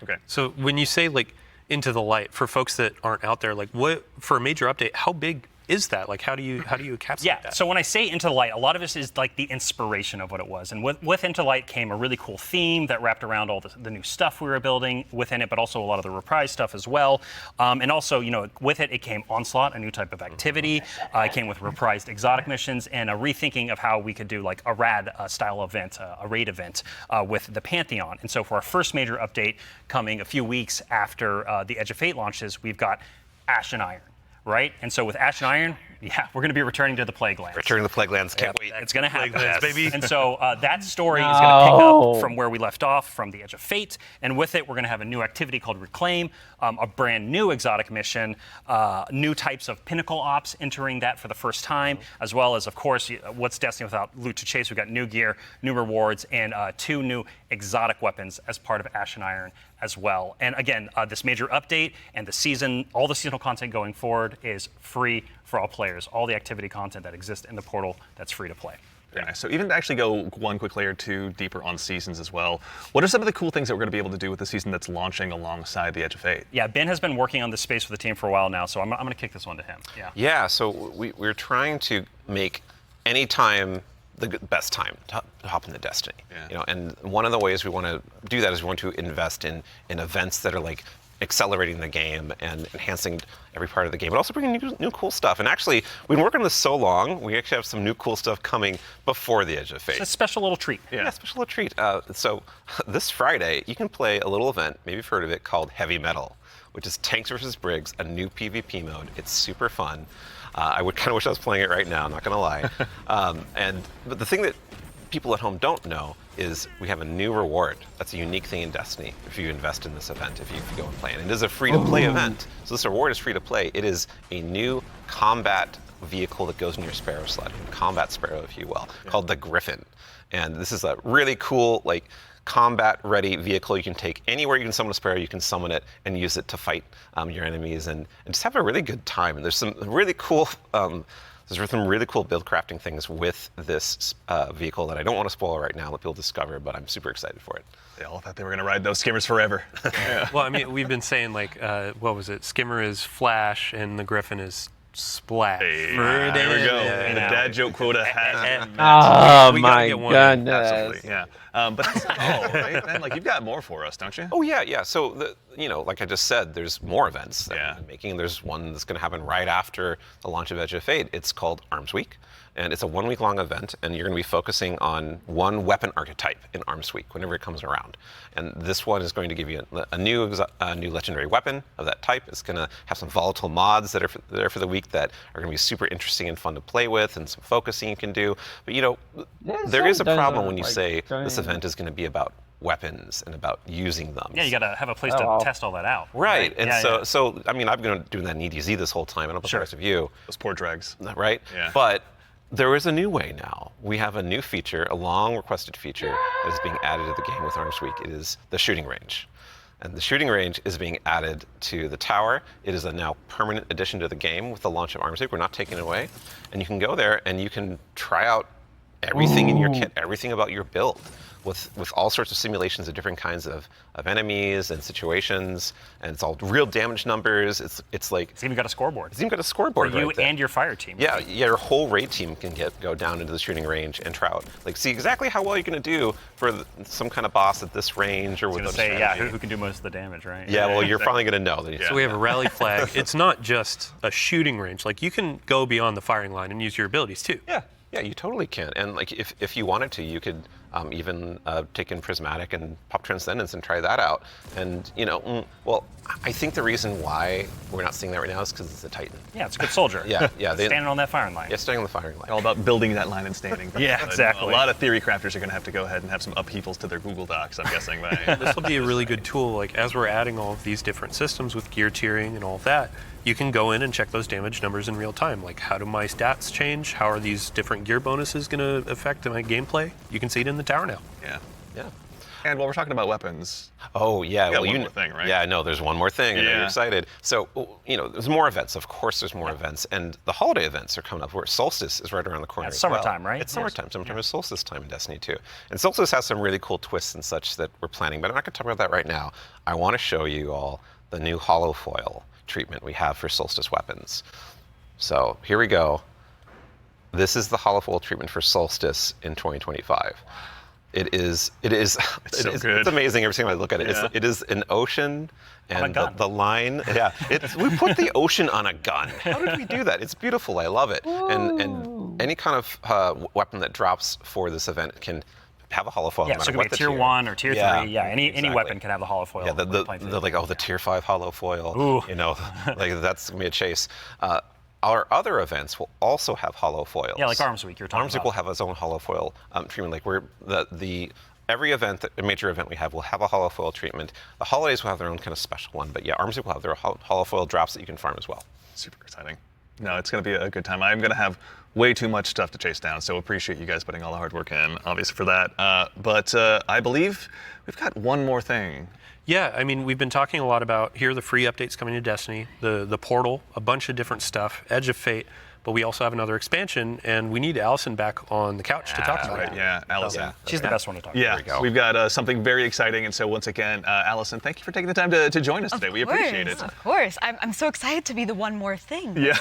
Okay. So when you say like Into the Light, for folks that aren't out there, like what for a major update, how big is that? Like how do you encapsulate that? So when I say Into the Light, a lot of this is like the inspiration of what it was. And with Into the Light came a really cool theme that wrapped around all the new stuff we were building within it, but also a lot of the reprise stuff as well. And also, with it came Onslaught, a new type of activity. It came with reprised exotic missions and a rethinking of how we could do like a rad style event, a raid event with the Pantheon. And so for our first major update coming a few weeks after the Edge of Fate launches, we've got Ash and Iron. Right? And so with Ash and Iron, we're going to be returning to the Plague Lands. Returning to the Plague Lands, can't wait. It's going to happen. Plague Lands, baby. And so that story is going to pick up from where we left off, from the Edge of Fate. And with it, we're going to have a new activity called Reclaim, a brand new exotic mission, new types of pinnacle ops entering that for the first time, as well as, of course, what's Destiny without loot to chase? We've got new gear, new rewards, and 2 new exotic weapons as part of Ash and Iron as well. And again, this major update and all the seasonal content going forward is free for all players. All the activity content that exists in the portal, that's free to play. Very nice. So even to actually go one quick layer 2 deeper on seasons as well, what are some of the cool things that we're going to be able to do with the season that's launching alongside the Edge of Fate? Yeah, Ben has been working on this space with the team for a while now, so I'm going to kick this one to him. Yeah, so we're trying to make any time the best time to hop into Destiny. And one of the ways we want to do that is we want to invest in events that are like accelerating the game and enhancing every part of the game, but also bringing new cool stuff. And actually, we've been working on this so long, we actually have some new cool stuff coming before the Edge of Fate. It's a special little treat. Yeah, special little treat. So this Friday, you can play a little event, maybe you've heard of it, called Heavy Metal, which is Tanks vs. Briggs, a new PvP mode. It's super fun. I would kind of wish I was playing it right now, I'm not going to lie. But the thing that people at home don't know is we have a new reward. That's a unique thing in Destiny if you invest in this event, if you go and play it. And it is a free-to-play event. So this reward is free to play. It is a new combat vehicle that goes in your Sparrow sled, combat Sparrow, if you will, called the Griffin. And this is a really cool, like, combat-ready vehicle you can take anywhere you can summon a Sparrow. You can summon it and use it to fight your enemies and just have a really good time. And there's some really cool build crafting things with this vehicle that I don't want to spoil right now, let people discover, but I'm super excited for it. They all thought they were going to ride those skimmers forever. Well, I mean, we've been saying like, what was it? Skimmer is Flash and the Griffin is Splash. Hey, there we go. And the dad joke quota has been met. Oh We gotta my get one. goodness. Absolutely, yeah. But that's all, right, man? Like, you've got more for us, don't you? Oh yeah. So like I just said, there's more events that Yeah. we've been making. There's one that's going to happen right after the launch of Edge of Fate. It's called Arms Week, and it's a 1-week-long event, and you're going to be focusing on one weapon archetype in Arms Week whenever it comes around. And this one is going to give you a new legendary weapon of that type. It's going to have some volatile mods that are there for the week that are going to be super interesting and fun to play with, and some focusing you can do. But there is a problem when you say this event is going to be about weapons and about using them. Yeah, you got to have a place to test all that out. Right. And Yeah, so I mean, I've been doing that in EDZ this whole time. I don't know about the rest of you. Those poor dregs. Right? Yeah. But there is a new way now. We have a new feature, a long requested feature that is being added to the game with Arms Week. It is the shooting range. And the shooting range is being added to the tower. It is a now permanent addition to the game with the launch of Arms Week. We're not taking it away. And you can go there and you can try out everything in your kit, everything about your build. with all sorts of simulations of different kinds of enemies and situations, and it's all real damage numbers. It's like It's even got a scoreboard. it's even got a scoreboard For you right there. and your fire team. Yeah, your whole raid team can go down into the shooting range and try out, like, see exactly how well you're going to do for some kind of boss at this range or with I was a gonna say, yeah, strategy. who can do most of the damage, right? Yeah, well, you're finally going to know. That So we have a rally flag. It's not just a shooting range. Like, you can go beyond the firing line and use your abilities too. Yeah, you totally can. And like, if you wanted to, you could even take in Prismatic and pop Transcendence and try that out. And well, I think the reason why we're not seeing that right now is because it's a Titan. Yeah, it's a good soldier. Yeah. Standing on that firing line. Yeah, standing on the firing line. All about building that line and standing. Yeah, exactly. A lot of theory crafters are going to have to go ahead and have some upheavals to their Google Docs, I'm guessing. This will be a really good tool. Like, as we're adding all of these different systems with gear tiering and all of that, you can go in and check those damage numbers in real time. Like, how do my stats change? How are these different gear bonuses going to affect my gameplay? You can see it in the tower now. Yeah. Yeah. And while we're talking about weapons, Oh yeah, got well one more thing, right? Yeah, no, there's one more thing. I know Yeah. you're excited. So there's more events. Of course, there's more events, and the holiday events are coming up. Where Solstice is right around the corner. It's as well. summertime, right? It's summertime. Summertime is Solstice time in Destiny 2, and Solstice has some really cool twists and such that we're planning. But I'm not going to talk about that right now. I want to show you all the new hollow foil treatment we have for Solstice weapons. So here we go. This is the hollow foil treatment for Solstice in 2025. It is so good. it's amazing every time I look at it. Yeah. It is an ocean On a and gun. the line. Yeah, we put the ocean on a gun. How did we do that? It's beautiful. I love it. And any kind of weapon that drops for this event can have a hollow foil. Yeah, no so matter it what could be the a tier 1 or tier 3. Yeah, any exactly. weapon can have a hollow foil. Yeah, when we're playing through the tier 5 hollow foil. Ooh. Like that's gonna be a chase. Our other events will also have hollow foils. Yeah, like Arms Week you're talking Arms Week about. will have its own hollow foil treatment. Like every event, a major event we have, will have a hollow foil treatment. The holidays will have their own kind of special one, but yeah, Arms Week will have their hollow foil drops that you can farm as well. super exciting. No, it's going to be a good time. I'm going to have way too much stuff to chase down, so appreciate you guys putting all the hard work in, obviously, for that. But I believe we've got one more thing. Yeah, I mean, we've been talking a lot about, here are the free updates coming to Destiny, the portal, a bunch of different stuff, Edge of Fate, but we also have another expansion, and we need Allison back on the couch to talk about Right, it. yeah, Allison. Yeah. She's the best one to talk Yeah, There we go. we've got something very exciting, and so once again, Allison, thank you for taking the time to join us today. We appreciate it. Of course. I'm so excited to be the one more thing. Yeah,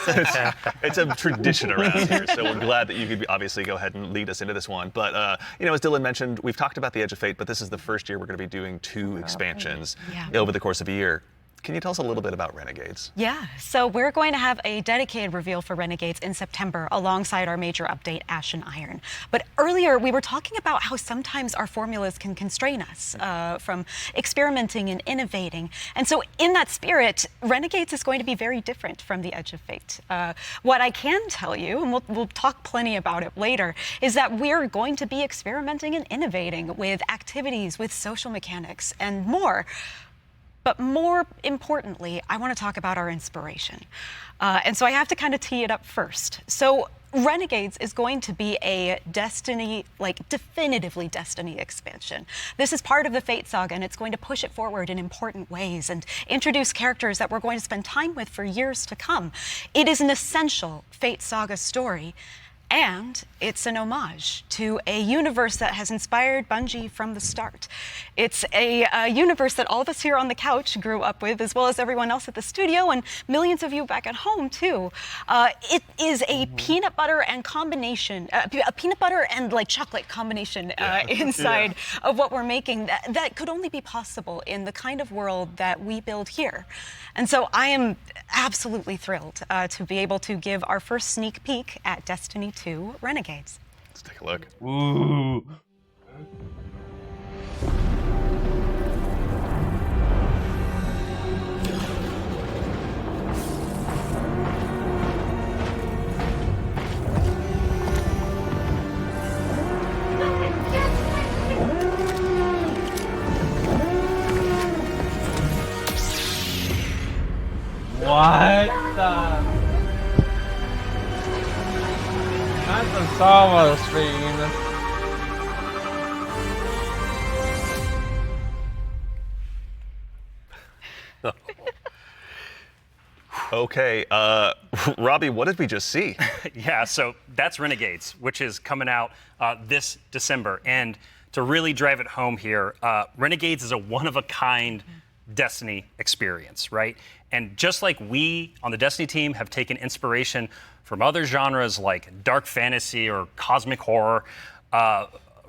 it's a tradition around here, so we're glad that you could obviously go ahead and lead us into this one. But, as Dylan mentioned, we've talked about the Edge of Fate, but this is the first year we're going to be doing 2 expansions over the course of a year. Can you tell us a little bit about Renegades? Yeah, so we're going to have a dedicated reveal for Renegades in September alongside our major update, Ashen Iron. But earlier, we were talking about how sometimes our formulas can constrain us from experimenting and innovating. And so in that spirit, Renegades is going to be very different from the Edge of Fate. What I can tell you, and we'll talk plenty about it later, is that we're going to be experimenting and innovating with activities, with social mechanics, and more. But more importantly, I want to talk about our inspiration. And so I have to kind of tee it up first. So Renegades is going to be a Destiny, definitively Destiny expansion. This is part of the Fate Saga, and it's going to push it forward in important ways and introduce characters that we're going to spend time with for years to come. It is an essential Fate Saga story. And it's an homage to a universe that has inspired Bungie from the start. It's a universe that all of us here on the couch grew up with, as well as everyone else at the studio and millions of you back at home too. It is a peanut butter and combination, a peanut butter and chocolate combination inside of what we're making that could only be possible in the kind of world that we build here. And so I am absolutely thrilled to be able to give our first sneak peek at Destiny 2 Renegades. Let's take a look. Ooh. What the? Not the Sama screen. Okay, Robbie, what did we just see? Yeah, so that's Renegades, which is coming out this December. And to really drive it home here, Renegades is a one-of-a-kind Destiny experience, right? And just like we on the Destiny team have taken inspiration from other genres like dark fantasy or cosmic horror,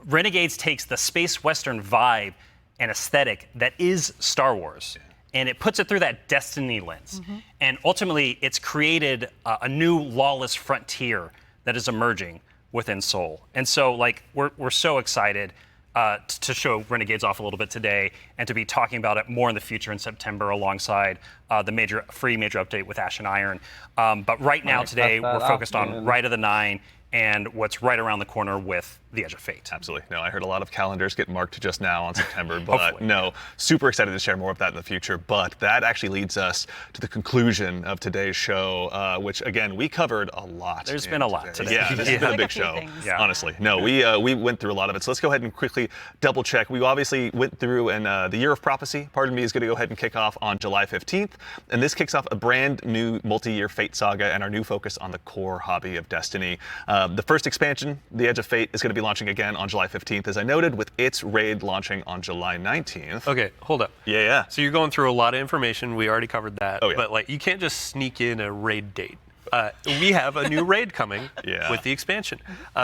Renegades takes the space western vibe and aesthetic that is Star Wars, and it puts it through that Destiny lens. And ultimately, it's created a new lawless frontier that is emerging within Seoul. And so, like, we're so excited to show Renegades off a little bit today and to be talking about it more in the future in September alongside the free major update with Ash and Iron. But right now, today, we're focused on Rite of the Nine and what's right around the corner with the Edge of Fate. Absolutely. No, I heard a lot of calendars get marked just now on September, but no, super excited to share more of that in the future. But that actually leads us to the conclusion of today's show, which again, we covered a lot. There's been a lot today. Yeah, this has been a big show, honestly. No, we went through a lot of it. So let's go ahead and quickly double check. We obviously went through, and the Year of Prophecy, pardon me, is going to go ahead and kick off on July 15th. And this kicks off a brand new multi-year Fate saga and our new focus on the core hobby of Destiny. The first expansion, The Edge of Fate, is going to be launching again on July 15th, as I noted, with its raid launching on July 19th. Okay, hold up. Yeah. So you're going through a lot of information. We already covered that. Oh, yeah. But like, you can't just sneak in a raid date. We have a new raid coming with the expansion,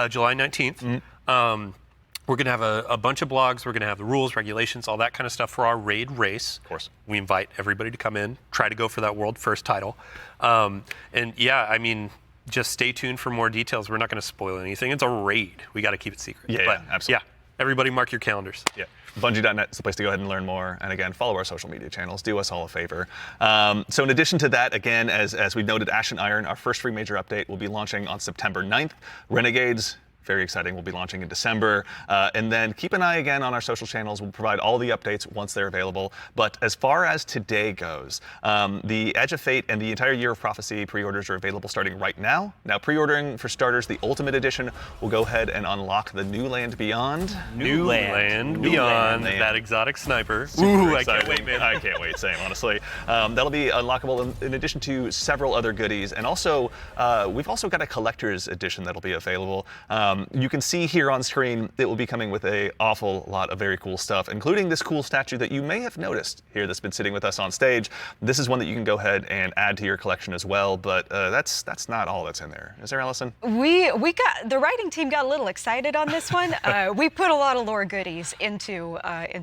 July 19th. We're going to have a bunch of blogs. We're going to have the rules, regulations, all that kind of stuff for our raid race. Of course. We invite everybody to come in, try to go for that world first title. And yeah, I mean, just stay tuned for more details. We're not going to spoil anything. It's a raid. We got to keep it secret. Yeah, absolutely. Yeah, everybody mark your calendars. Yeah. Bungie.net is the place to go ahead and learn more. And again, follow our social media channels. Do us all a favor. So in addition to that, again, as we noted, Ash and Iron, our first free major update, will be launching on September 9th. Renegades, very exciting, will be launching in December. And then keep an eye again on our social channels. We'll provide all the updates once they're available. But as far as today goes, the Edge of Fate and the entire Year of Prophecy pre-orders are available starting right now. Now, pre-ordering for starters, the Ultimate Edition will go ahead and unlock the New Land Beyond. New Land Beyond, that exotic sniper. Ooh, I can't wait, man. I can't wait, same, honestly. That'll be unlockable in addition to several other goodies. And also, we've also got a collector's edition that'll be available. You can see here on screen, it will be coming with an awful lot of very cool stuff, including this cool statue that you may have noticed here that's been sitting with us on stage. This is one that you can go ahead and add to your collection as well, but that's not all that's in there. Is there, Allison? We got, the writing team got a little excited on this one. We put a lot of lore goodies into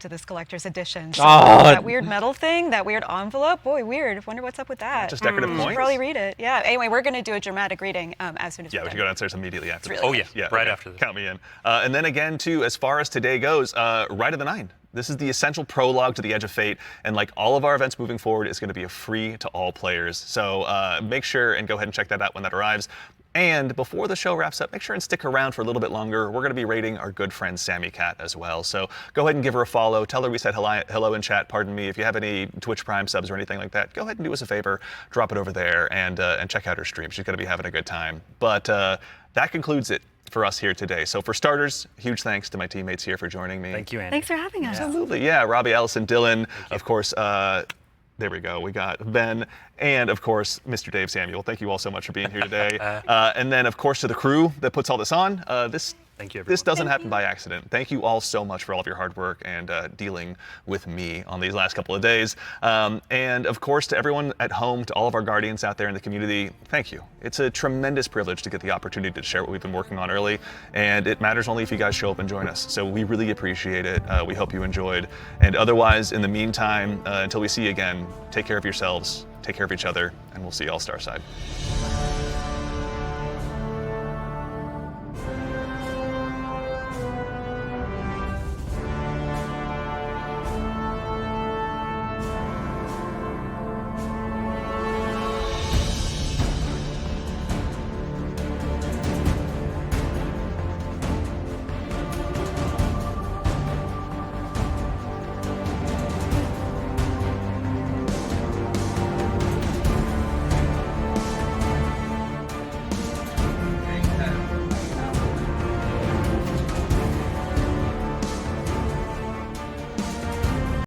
this collector's edition. So that weird metal thing, that weird envelope, boy, weird. Wonder what's up with that. Just decorative points? Should probably read it. Yeah. Anyway, we're going to do a dramatic reading as soon as we should go downstairs immediately after. Really right after this. Count me in. And then again, too, as far as today goes, Rite of the Nine. This is the essential prologue to the Edge of Fate, and like all of our events moving forward, is going to be a free to all players. So make sure and go ahead and check that out when that arrives. And before the show wraps up, make sure and stick around for a little bit longer. We're going to be rating our good friend Sammy Cat as well. So go ahead and give her a follow. Tell her we said hello in chat. Pardon me. If you have any Twitch Prime subs or anything like that, go ahead and do us a favor. Drop it over there and check out her stream. She's going to be having a good time. But that concludes it for us here today. So for starters, huge thanks to my teammates here for joining me. Thank you, Andy. Thanks for having us. Absolutely. Yeah, Robbie, Allison, Dylan, of course. There we go. We got Ben and, of course, Mr. Dave Samuel. Thank you all so much for being here today. And then, of course, to the crew that puts all this on. Thank you, everyone. This doesn't happen by accident. Thank you all so much for all of your hard work and dealing with me on these last couple of days. And, of course, to everyone at home, to all of our guardians out there in the community, thank you. It's a tremendous privilege to get the opportunity to share what we've been working on early. And it matters only if you guys show up and join us. So we really appreciate it. We hope you enjoyed. And otherwise, in the meantime, until we see you again, take care of yourselves, take care of each other, and we'll see you all Starside.